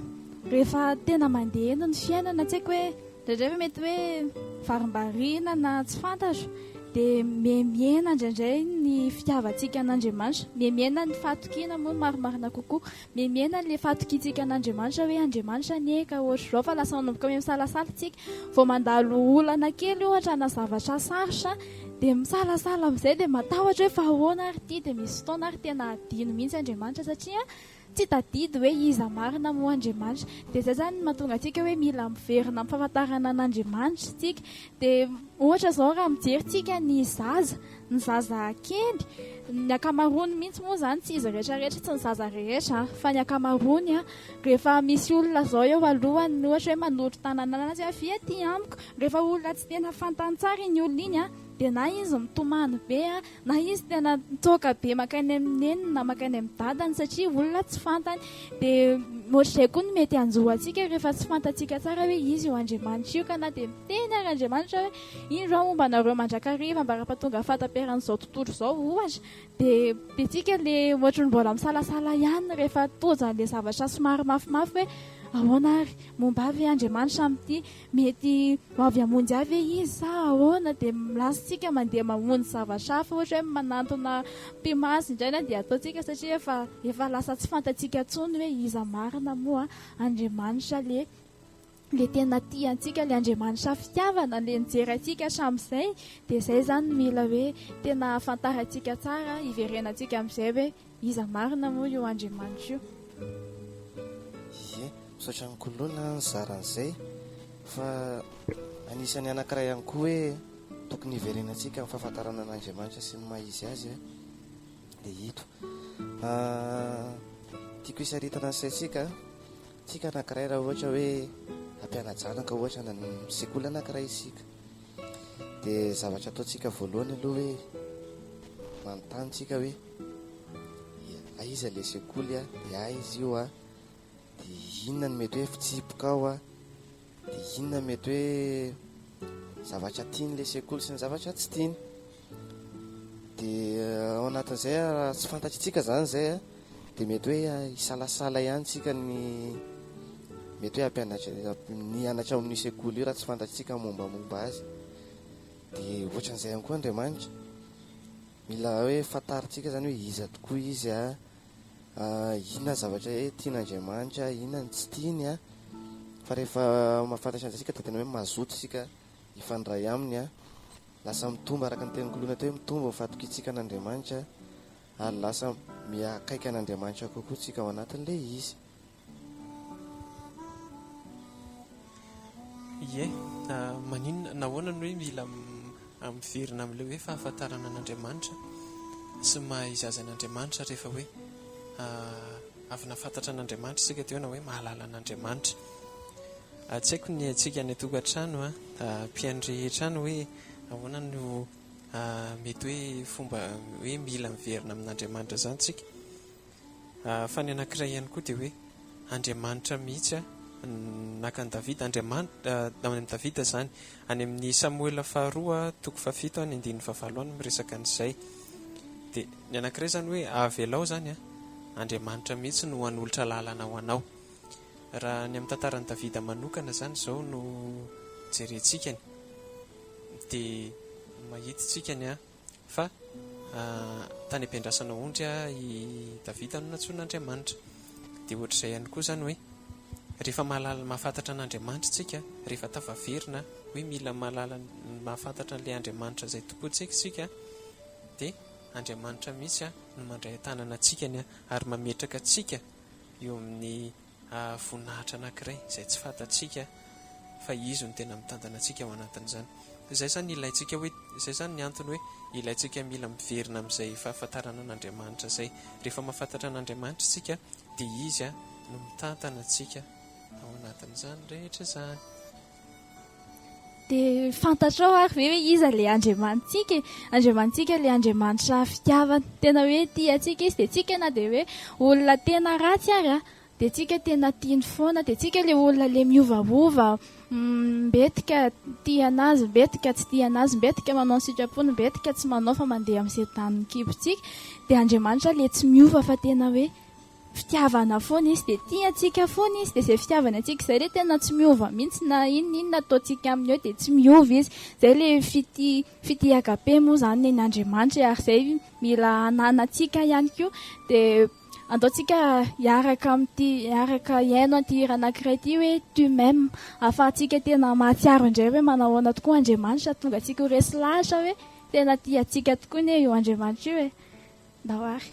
S3: rehefa tena mandeha eny ny fiainana tsy haiko hoe ndraindray mety hoe varimbariana na tsy fantatro dia miemiena indraindray ny fitiavantsika an'Andriamanitra, miemiena ny fahatokiana moa marimarina kokoa, miemiena ilay fahatokiantsika an'Andriamanitra hoe Andriamanitra nieka ohatra izao fa lasa manomboka misalasala tsika vao mandalo olana kely ohatra na zavatra sarotra dia misalasala amin'izay dia matahotra hoe fa ahoana ary ity dia misy fotoana ary tena adino mihitsy Andriamanitra satria tsy tadidy hoe iza marina moa Andriamanitra. Dia izay zany mahatonga antsika hoe mila miverina amin'ny fahafantarana an'Andriamanitra tsika. Dia ohatra izao raha mijerintsika ny zaza kely, ny akamaroany mihitsy moa zany tsy izy rehetrarehetra, tsy ny zaza rehetra fa ny akamaroany rehefa misy olona zao eo alohany ohatra hoe manotro tanana anazy avy aty amiko, rehefa olona tsy tena fantany tsara iny olona iny dia na izy mitomany be na izy tena mitsoaka be makany amin'ny neniny na makany amin'ny dadany satria olona tsy fantany. Dia ohatr'izay koa ny mety anjohantsika rehefa tsy fantatsika tsara hoe izy io Andriamanitra io ka na dia miteny ary Andriamanitra hoe iny rao momba anareo mandrakariva ambarapahatonga fahataperan'izao tontolo izao ohatra, dia tsika le ohatry ny mbola misalasala ihany rehefa toja le zavatra somary mafimafy hoe ahoana ary momba avy Andriamanitra amin'ity, mety avy hamonjy avy izy sa ahoana, dia milasitsika mandeha mamonjy zavatra hafa ohatra hoe manantona mpimasy indraina dia ataontsika satria efa lasa tsy fantatsika intsony hoe iza marina moa Andriamanitra le le tena tiantsika le Andriamanitra fitiavana le nijery atsika hatramin'izay dia izay zany mila hoe tena afantarantsika tsara iverenantsika amin'izay hoe iza marina moa io Andriamanitra io.
S6: Ie, misaotra ny kolona ny zaran'izay fa anisany anankiray ihany koa hoe tokony iverenantsika amin'ny fahafantarana an'Andriamanitra sy ny maha-izy azy dia ito tiako hisaritana ny saintsika tsika anankiray raha ohatra hoe ampianajanaka ohatra na ny sekoly anankiray isika dia zavatra ataontsika voalohany aloha hoe manontany tsika hoe aiza le sekoly dia aiza io dia inona no mety hoe fitsipoka ao dia inona mety hoe zavatra tiany le sekoly sy ny zavatra tsy tiany. Dia ao anatin'izay raha tsy fantatritsika zany zay dia mety hoe hisalasala ihany tsika ny mety hoe nianatra amin'ny sekoly io raha tsy fantatritsika mombamomba azy. Dia ohatran'izay ihany koa Andriamanitra mila hoe fantaritsika zany hoe iza tokoa izy inona zavatra hoe tian'Andriamanitra, inona ny tsy tiany fa rehefa mahafantatra an'izay tsika dia tena hoe mazoto tsika hifandray aminy lasa mitombo araka ny teninkolona teo hoe mitombo mifatokitsika an'Andriamanitra ary lasa miakaiky an'Andriamanitra kokoa tsika ao anatin'ilay izy.
S2: Ie, maninona nahoana ny hoe mila miverina amin'ilay hoe fahafantarana an'Andriamanitra sy maha-izazy an'Andriamanitra rehefa hoe avy nafantatra an'Andriamanitra isika teo na hoe mahalala an'Andriamanitra. Tsy haiko ny antsika ny tokantrano mpihaino rehetra any hoe ahoana no mety hoe fomba hoe mila miverina amin'Andriamanitra zany tsika. Fa ny anankiray ihany koa dia hoe Andriamanitra mihitsy naka ny Davida Andriamanitra amin'ny Davida zany any amin'ny Samuela 2:7-9 miresaka an'izay. Dia ny anankiray zany hoe avy elao zany Andriamanitra mihitsy no hanolotra lalana ho anao. Raha ny amin'ny tantaran'i Davida manokana zany zao no jerentsika dia mahititsikany fa tany ampiandrasana ondry i Davida no natsoin'Andriamanitra. Dia ohatr'izay ihany koa zany hoe rehefa mahafantatra an'Andriamanitra tsika, rehefa tafaverina hoe mila mahafantatra an'ilay Andriamanitra izay tompontsika tsika dia Andriamanitra mihitsy no mandray tanana atsikany ary mametraka atsika eo amin'ny voninahitra anankiray izay tsy fantatsika fa izy no tena mitantana atsika ao anatin'izany. Izay zany ilaintsika hoe izay zany ny antony hoe ilaintsika mila miverina amin'izay fahafantarana an'Andriamanitra izay. Rehefa mahafantatra an'Andriamanitra tsika dia izy no mitantana atsika ao anatin'izany rehetra zany.
S3: Dia fantatrao ary ve hoe iza le Andriamantsika le Andriamanitra fitiavana tena hoe tia atsika izy dia tsika na dia hoe olona tena ratsy ary dia tsika tena tiany foana. Dia tsika le olona le miovaova mbetika tia anazy, mbetika tsy tia anazy, mbetika manao sitrapony, mbetika tsy manao fa mandeha amin'izay tany mikibontsika. Dia Andriamanitra le tsy miova fa tena hoe fitiavana foana izy dia tia antsika foana izy. Dia izay fitiavana antsika izay le tena tsy miova mihitsy na inona ataontsika aminy eo dia tsy miova izy. Izay le fitiakabe moa zany nen'Andriamanitra ary izay mila ananantsika ihany koa. Dia andaontsika hiaraka hiaino an'ity hira anankiray ity hoe tu m'aimes ahafahantsika tena mahatsiaro indray hoe manahoana tokoa Andriamanitra tonga antsika ho resy lahatra hoe tena tia antsika tokoa ny io Andriamanitra io dahoary.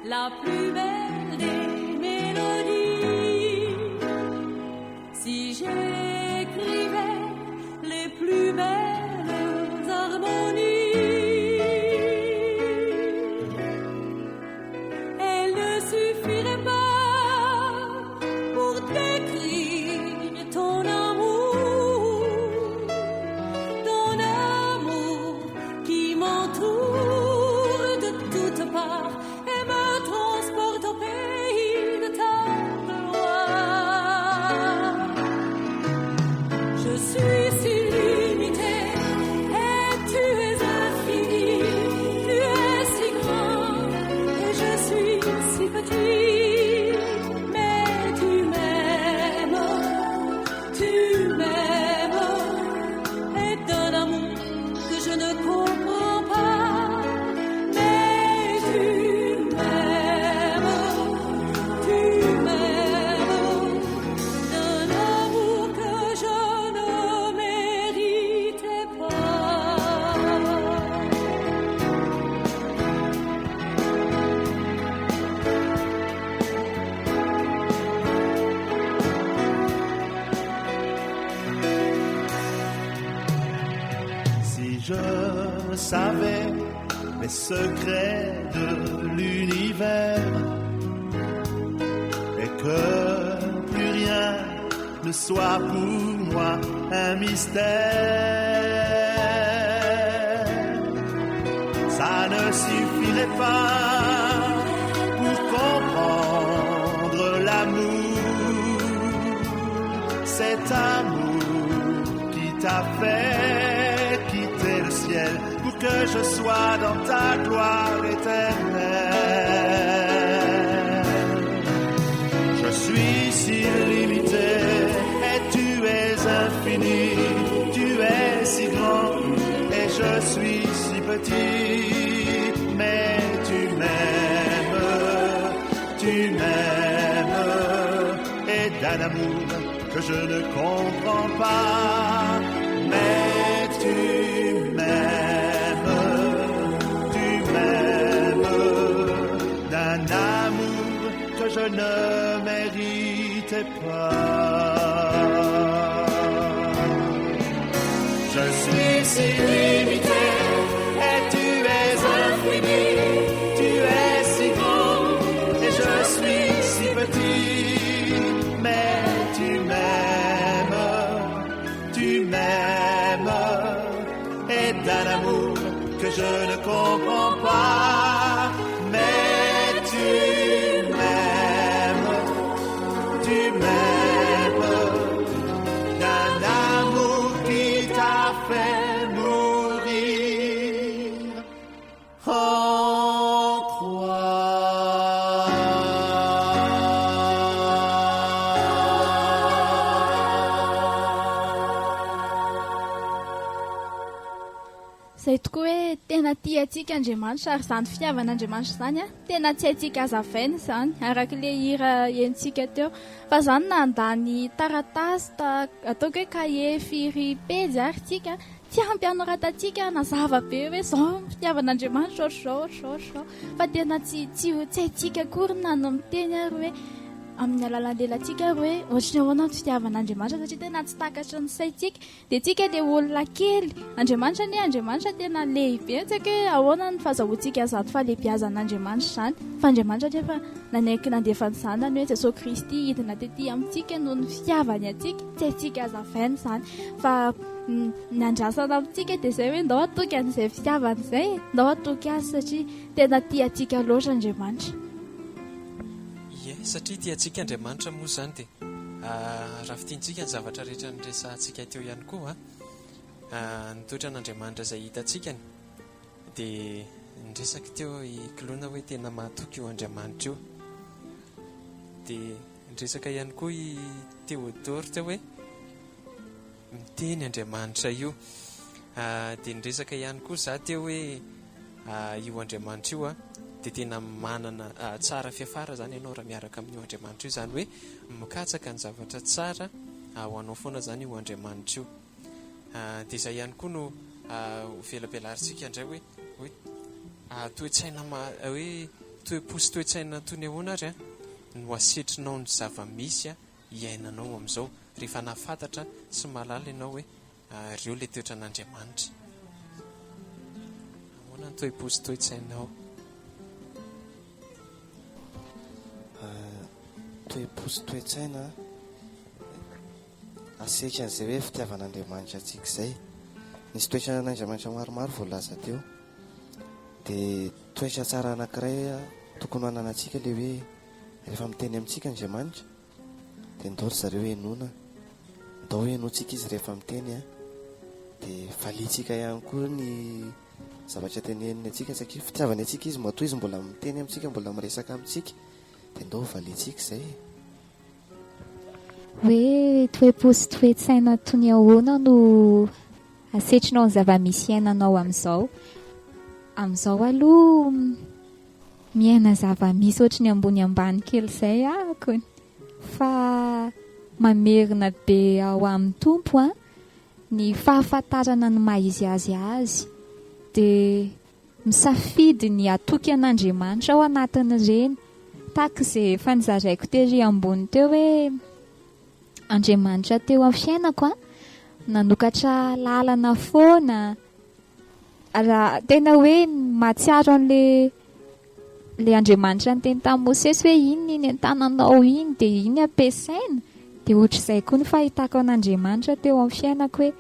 S5: La plus belle des mélodies, si j'écrivais les plus belles harmonies, elles ne suffiraient pas pour décrire ton amour qui m'entoure de toutes parts et me transporte
S7: je savais les secrets de l'univers et que plus rien ne soit pour moi un mystère. Ça ne suffirait pas pour comprendre l'amour, cet amour qui t'a fait quitter le ciel pour que je sois dans ta gloire éternelle. Je suis si limité et tu es infini, tu es si grand et je suis si petit, mais tu m'aimes et d'un amour que je ne comprends pas, mais tu m'aimes d'un amour que je ne méritais pas. Je suis si limité et tu es infini, tu es si grand et je suis si petit, mais tu m'aimes et d'un amour que je ne comprends pas, mais tu m'aimes d'un amour qui t'a fait mourir en croix.
S3: Zay tokoa hoe tena tiantsika Andriamanitra ary izany fitiavan'Andriamanitra izany tena tsy haintsika hazavaina izany arak'ilay hira entsika teo, fa izany nandany taratasy ataoko hoe kahie firy pejy ary tsika tsy ampy anoratantsika nazava be hoe zao fitiavan'Andriamanitra ohatr'izao fa tena tsy haintsika akory na no miteny ary hoe amin'ny alalan'lelantsika hoe ohatry ny ahoana ny fitiavan'Andriamanitra satria tena tsy takatry ny saintsika dia tsika ilay olona kely. Andriamanitra tena lehibe, tsy hoe ahoana ny fahazahoantsika izany fahalehibiazan'Andriamanitra izany, fa Andriamanitra nefa nanaiky nandefa ny zanany hoe Jesosy Kristy hidina tetỳ amintsika noho ny fitiavany antsika, tsy haintsika hazavaina izany fa nandrasana amintsika dia izay hoe ndao atoky an'izay fitiavana izay, ndao atoky azy satria tena tiantsika loatra Andriamanitra.
S2: Satria tiantsika Andriamanitra moa izany dia raha fitiantsika ny zavatra rehetra nyresantsika teo ihany koa ny toetran'Andriamanitra izay hitantsika dia nyresaka teo ikoloana hoe tena mahatoky io Andriamanitra io. Dia nyresaka ihany koa i Théodore teo hoe miteny Andriamanitra io. Dia nyresaka ihany koa za teo hoe io Andriamanitra io dia tena manana tsara fiafara izany ianao raha miaraka amin'io Andriamanitra io, izany hoe mikatsaka ny zavatra tsara ho anao foana izany io Andriamanitra io. Dia izay ihany koa no velabelarintsika indray hoe toe-tsaina hoe toe-posy toe-tsaina toy ny ahoana ary no asetrinao ny zava-misy iainanao amin'izao rehefa nahafantatra sy mahalala ianao hoe ireo ilay toetran'Andriamanitra. Ahoana ny toe-posy toe-tsainao?
S6: Toe-posy toe-tsaina asetra an'izay hoe fitiavan'Andriamanitra antsika izay. Nisy toetran'Andriamanitra maromaro voalaza teo, dia toetra tsara anankiray tokony ho ananantsika ilay hoe rehefa miteny amintsika Andriamanitra dia ndao ry zareo henoina, ndao henointsika izy rehefa miteny dia valitsika ihany koa ny zavatra teneniny antsika satria fitiavany antsika izy matoa izy mbola miteny amintsika, mbola miresaka amintsika, dia ndao valitsika izay.
S4: Hoe toe-posy toe-tsaina toy ny ahoana no asetrinao ny zava-misy iainanao amin'izao? Amin'izao aloha miaina zava-misy ohatry ny ambony ambany kely izay ahako, fa mamerina be ao amin'ny tompo ny fahafantarana ny maha-izy azy dia misafidy ny atoky an'Andriamanitra ao anatin'ireny, tahaka izay efa nizaraiko tery ambony teo hoe Andriamanitra teo amin'ny fiainako nanokatra lalana foana raha tena hoe matsiaro an'le Andriamanitra ny teny tamin'ny Mosesy hoe iny an-tananao iny dia iny ampiasaina, dia ohatr'izay koa ny fahitako an'Andriamanitra teo amin'ny fiainako hoe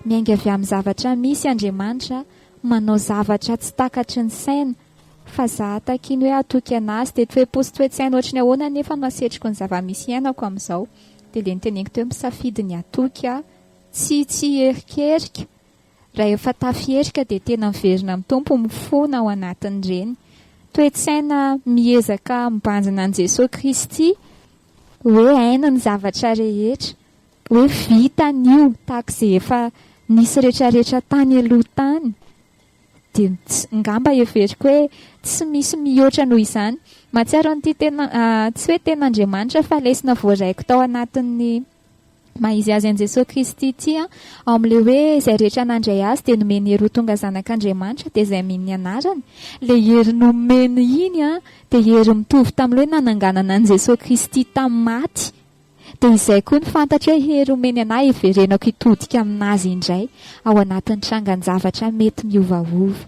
S4: miainga avy amin'ny zavatra misy Andriamanitra, manao zavatra tsy takatry ny saina, fa za takiny hoe atoky anazy dia toe-po sy toe-tsaina ohatrany ahoana nefa no asetriko ny zava-misy iainako amin'izao. Dia ilay nyteneniko teo misafidy ny atoky tsy herikerika. Raha efa tafierika dia tena miverina amin'ny Tompo mifona ao anatin'ireny. Toe-tsaina miezaka mibanjina an' Jesosy Kristy hoe haina ny zavatra rehetra, hoe vita n'io tahaka izay efa nisy rehetrarehetra tany aloha tany. Dia ngamba everiko hoe tsy misy mihoatra noho izany. Matsiaro an'ity tena tsy hoe tena Andriamanitra fa lesina voaraiko tao anatin'ny maizy azy an'i Jesosy Kristy ity ao amin'ilay hoe izay rehetra nandray azy dia nomeny hery ho tonga zanak'Andriamanitra dia izay miny anarany. Ilay hery nomeny iny dia hery mitovy tamin'ilay hoe nananganana an'i Jesosy Kristy tamin'ny maty. Dia izay koa ny fantatra hoe hery omeny anahy iverenako hitodika aminazy indray ao anatin'ny trangan-javatra mety miovaova.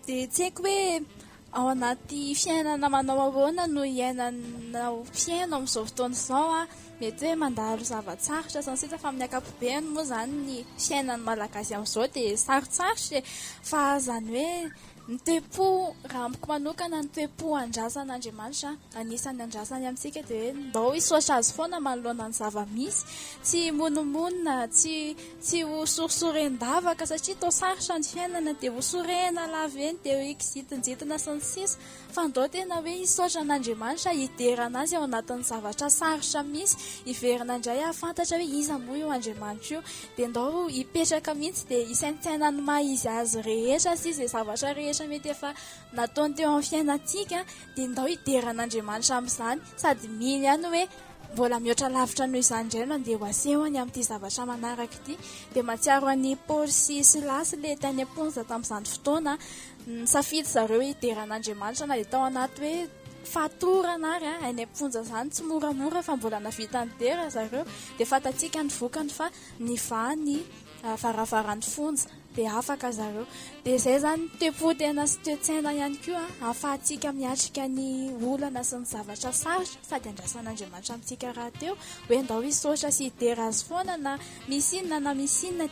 S3: Dia tsy haiko hoe ao anaty fiainana manao ahoana no iainanao fiainao amin'izao fotoana izao mety hoe mandalo zavatsarotra sansitra fa amin'ny ankapobeny moa izany ny fiainan'ny malagasy amin'izao dia sarotsarotra fa zany hoe ny toe-po raha amiko manokana ny toe-po andrasan'Andriamanitra anisany andrasany amintsika dia hoe mbao hisaotra azy foana manoloana ny zava-misy, tsy monomonina, tsy ho sorisoren-davaka satria tao sarotra ny fiainana dia ho sorena lava eny dia ho ikizitinjitina sy ny sisa fa ndao tena hoe hisaotra an'Andriamanitra hiderana azy ao anatin'ny zavatra sarotra misy, hiverina indray ahafantatra hoe iza moa io Andriamanitra io dia ndao hipetraka mihitsy dia hisaintsainany maha-izy azy rehetra sy izay zavatra rehetra mety efa nataony teo amin'ny fiainantsika dia ndao hideran'Andriamanitra amin'izany sady miny ihany hoe mbola mihoatra lavitra noho izany indray no andeha ho asehony amin'ity zavatra manaraka ity. Dia matsiaro an'ny Paoly sy Silasy ilay tany am-ponja tamin'izany fotoana nisafidy zareo hideran'Andriamanitra na dia tao anaty hoe fatorana ary any am-ponja izany tsy moramora fa mbola navita nidera zareo dia fantatsika ny vokany fa nivany varavaran'ny fonja dia afaka zareo. Dia izay zany toe-po tena sy toe-tsaina ihany koa ahafahantsika miatrika ny olana sy ny zavatra sarotra sady andrasan'Andriamanitra amintsika raha teo hoe ndao hisaotra sy hidera azy foana na misy inona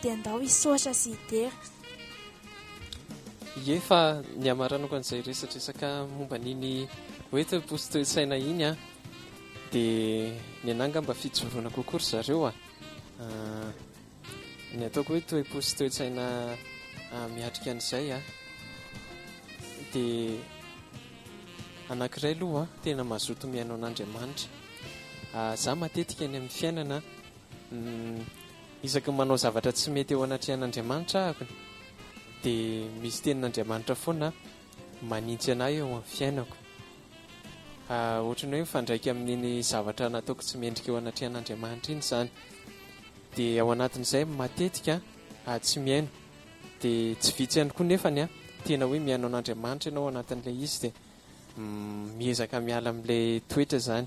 S3: dia ndao hisaotra sy hidera.
S2: Ie fa ny amaranako an'izay resatresaka momba n'iny hoe toe-po sy toe-tsaina iny dia ny ananga mba fijoroana kokory zareo ny ataoko hoe toe-po sy toe-tsaina miatrika an'izay dia anankiray aloha tena mazoto miaino an'Andriamanitra. Za matetika any amin'ny fiainana isaky manao zavatra tsy mety eo anatrehan'Andriamanitra ahako dia misy tenin'Andriamanitra foana manintsy anahy eo amin'ny fiainako. Ohatrany hoe mifandraika amin'iny zavatra nataoko tsy mendrika eo anatrehan'Andriamanitra iny izany. Dia ao anatin'izay matetika tsy miaino dia tsy vitsy ihany koa nefany tena hoe miaino an'Andriamanitra ianao anatin'ilay izy dia miezaka miala amin'ilay toetra zany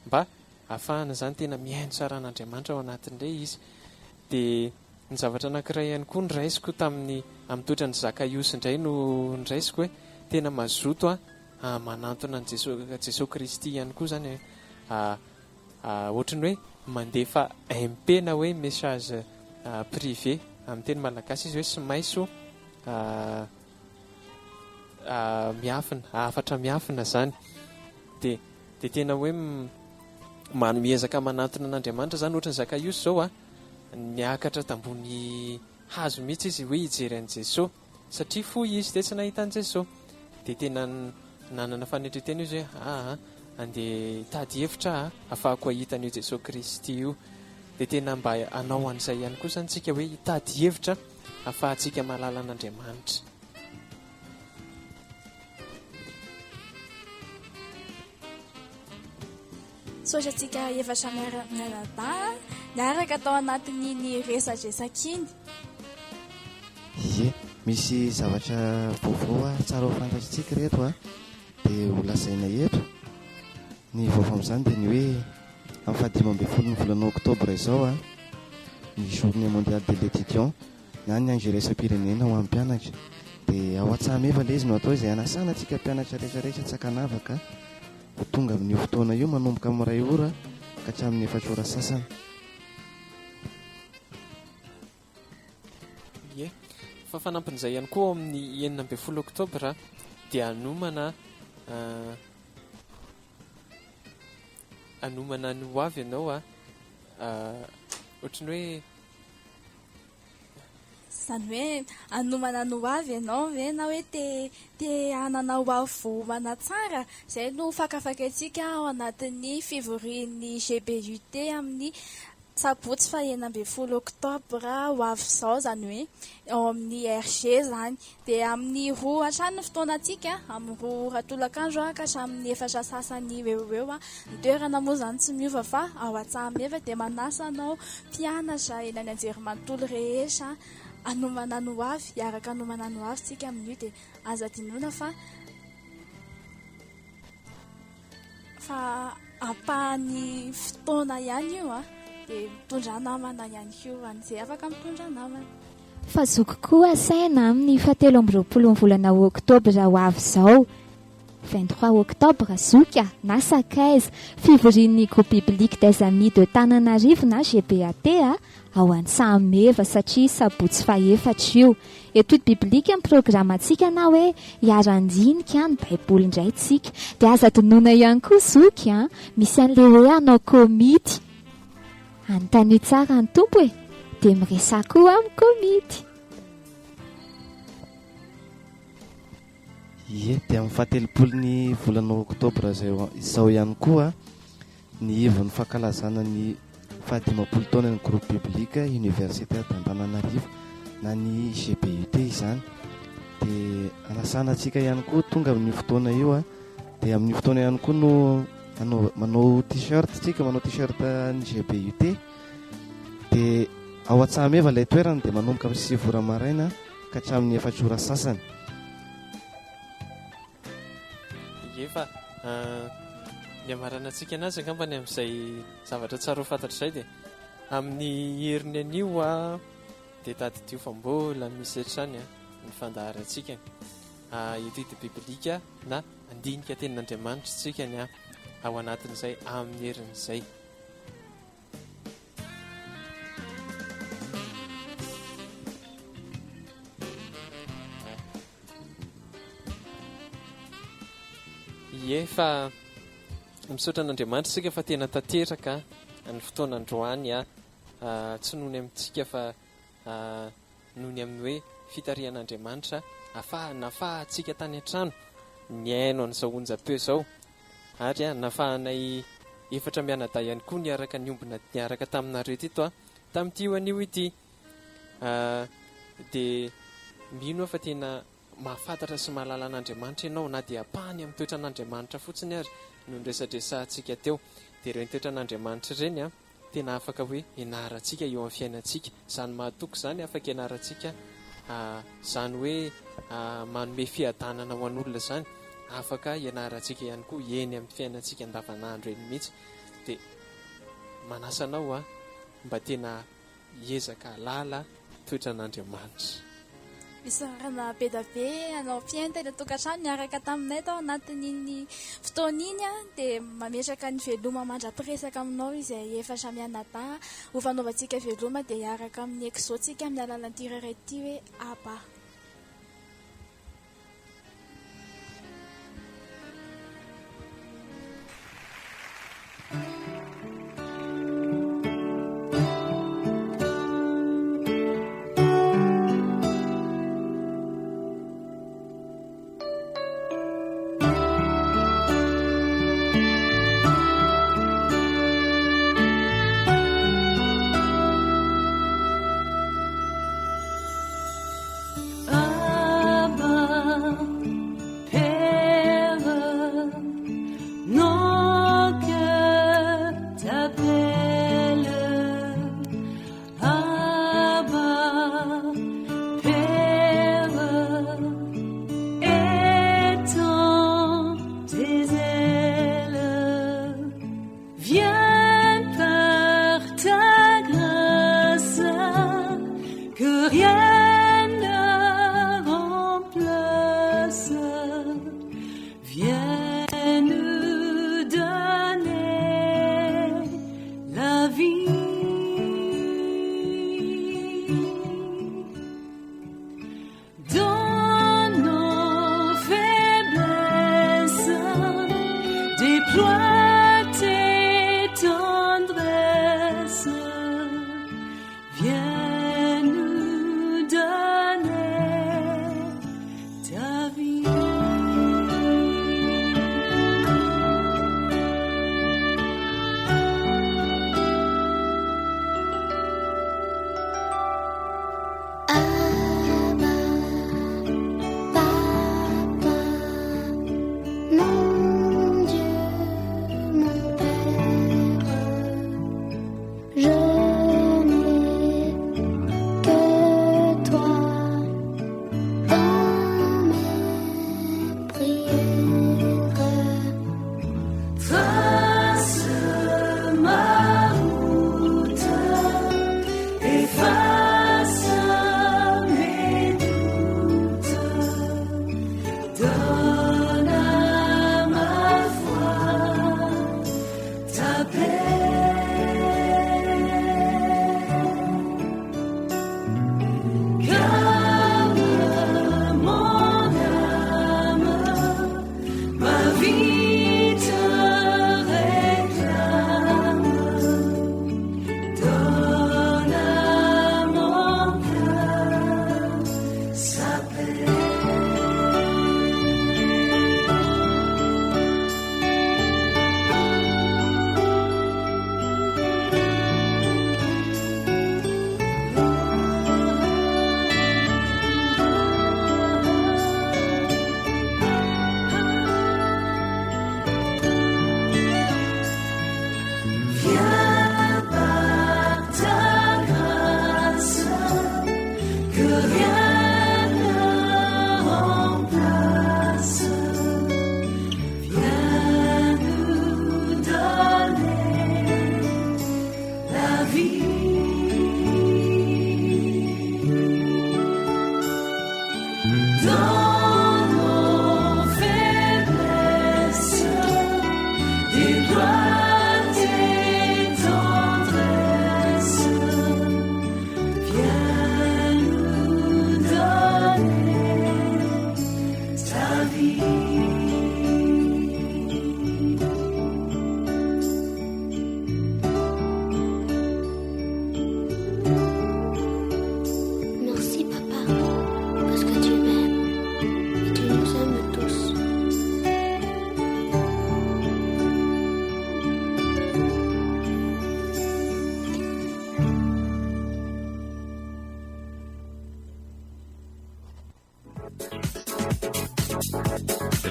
S2: mba ahafahana zany tena miaino tsara an'Andriamanitra ao anatin'ilay izy. Dia ny zavatra anankiray ihany koa niraisiko amin'ny toetrany Zakaiosy indray no niraisiko hoe tena mazoto manantona ny Jesosy Kristy ihany koa zany ohatrany hoe mandefa MP na hoe message privé amin'ny teny malagasy izy hoe sy maiso miafina afatra miafina zany dia tena hoe miezaka manantona an'Andriamanitra zany ohatrany Zakaiosy zao niakatra tambony hazo mihitsy izy hoe hijery an'i Jesosy satria fohy izy dia tsy nahita an'i Jesosy dia tena nanana fanetretena izy hoe andeha hitady hevitra ahafahako ahitany io Jesosy Kristy io. Dia tena mba anao an'izay ihany koa zany tsika hoe hitady hevitra ahafahantsika mahalala an'Andriamanitra.
S3: Sotra tsika efatra miaraka tao anatin'iny resadresaka iny.
S6: Ie, misy zavatra vaovao tsara ho fantatritsika reto dia ho lazaina eto. Ny vaovao amin'izany dia ny hoe amin'ny 15 volana oktobra izao ny journée mondiale de l'étudiant na ny angeresam-pirenena ho amin'ny mpianatra. Dia ao Antsahameva ilay izy no atao izay anasana antsika mpianatra rehetrarehetra tsy hakanavaka ho tonga amin'io fotoana io manomboka amin'ny 2 ora ka hatramin'ny 4 ora sasany.
S2: Ie, fa fanampin'izay ihany koa amin'ny 9 oktobra dia anomana ny ho avy ianao ohatrany hoe
S3: izany hoe anomana ny ho avy ianao ve na hoe te hanana ho avy vomana tsara, izay no fakafaka antsika ao anatin'ny fivorian'ny GBUT amin'ny sabotsy fa 9 oktobra ho avy izao, izany hoe ao amin'ny RG izany. Dia amin'ny 2 hatrany ny fotoanantsika, amin'ny 2 ratolakandro ka hatramin'ny 4 sasany eo ny toerana moa izany tsy miova fa ao Antsahameva. Dia manasa anao mpianatra eny any anjerimanontolo rehetra anomana ny ho avy, hiaraka anomana ny ho avy tsika amin'io. Dia aza dinona fa ampahany fotoana ihany io dia mitondra namana ihany koa an'izay afaka mitondra namana.
S4: Fa zoko koa saina amin'ny 17 volana oktobra ho avy izao, 23 oktobra zoka na sakaiza fivorian'ny groupe biblique des amis de Tananarivo na GBAT ao Antsahameva satria sabotsy faha-4 io. Etude biblique amin'ny programantsika na hoe hiaran-dinika ny baiboly indray tsika. Dia aza dinona ihany koa zoky misy an'ilay hoe hanao komity. Anontany tsara ny tompo e, dia miresaka koa amin'ny komity.
S6: Ie, dia amin'ny 17 volana oktobra izao ihany koa ny ivon'ny fankalazana ny 15 taona ny groupe biblique universitaire d'Antananarivo na ny GBUT izany. Dia anasana antsika ihany koa tonga amin'ny fotoana io dia amin'ny fotoana ihany koa no manao t-shirt tsika, manao t-shirt ny GBUT. Dia ao Antsahameva ilay toerana dia manomboka amin'ny 9 ora maraina ka hatramin'ny 4 ora sasany.
S2: Efa ny amarana antsika anazy angambany amin'izay zavatra tsara ho fantatra izay dia amin'ny heriny anio dia tadidio fa mbola misy hatrany ny fandaharantsika etude biblique na andinika tenin'Andriamanitra tsika ny ao anatin'izay amin'ny herin'izay. Ie, fa misaotra an'Andriamanitra sika fa tena tanteraka ny fotoana androany tsy nohony amintsika fa nohony amin'ny hoe fitarihan'Andriamanitra nafahantsika tany an-trano ny aino an'izao onjam-peo izao ary nafahanay 4 mianadahy ihany koa niaraka niombona niaraka taminareo tito tamin'ity anio ity. Dia mino fa tena mahafantatra sy mahalala an'Andriamanitra ianao na dia apahany amin'ny toetran'Andriamanitra fotsiny ary no nresadresantsika teo. Dia ireny toetran'Andriamanitra ireny tena afaka hoe ianarantsika eo amin'ny fiainantsika. Izany mahatoko izany afaka ianarantsika izany hoe manome fiadanana ho an'olona izany afaka ianarantsika ihany koa eny amin'ny fiainantsika andavanandro eny mihitsy. Dia manasanao mba tena hiezaka halala toetran'Andriamanitra.
S3: Misarana be da be anao mpienta eny tokantrano niaraka taminay tao anatin'iny fotoana iny dia mametraka ny veloma mandra-piresaka aminao izay 4 mianadahy ho fanaovantsika veloma dia hiaraka amin'ny exotsika amin'ny alalan'ity rarety hoe Aba.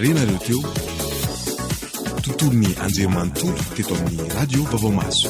S1: renareo teo tontolon'ny anjerimanontolo teto amin'ny radio vavaomaso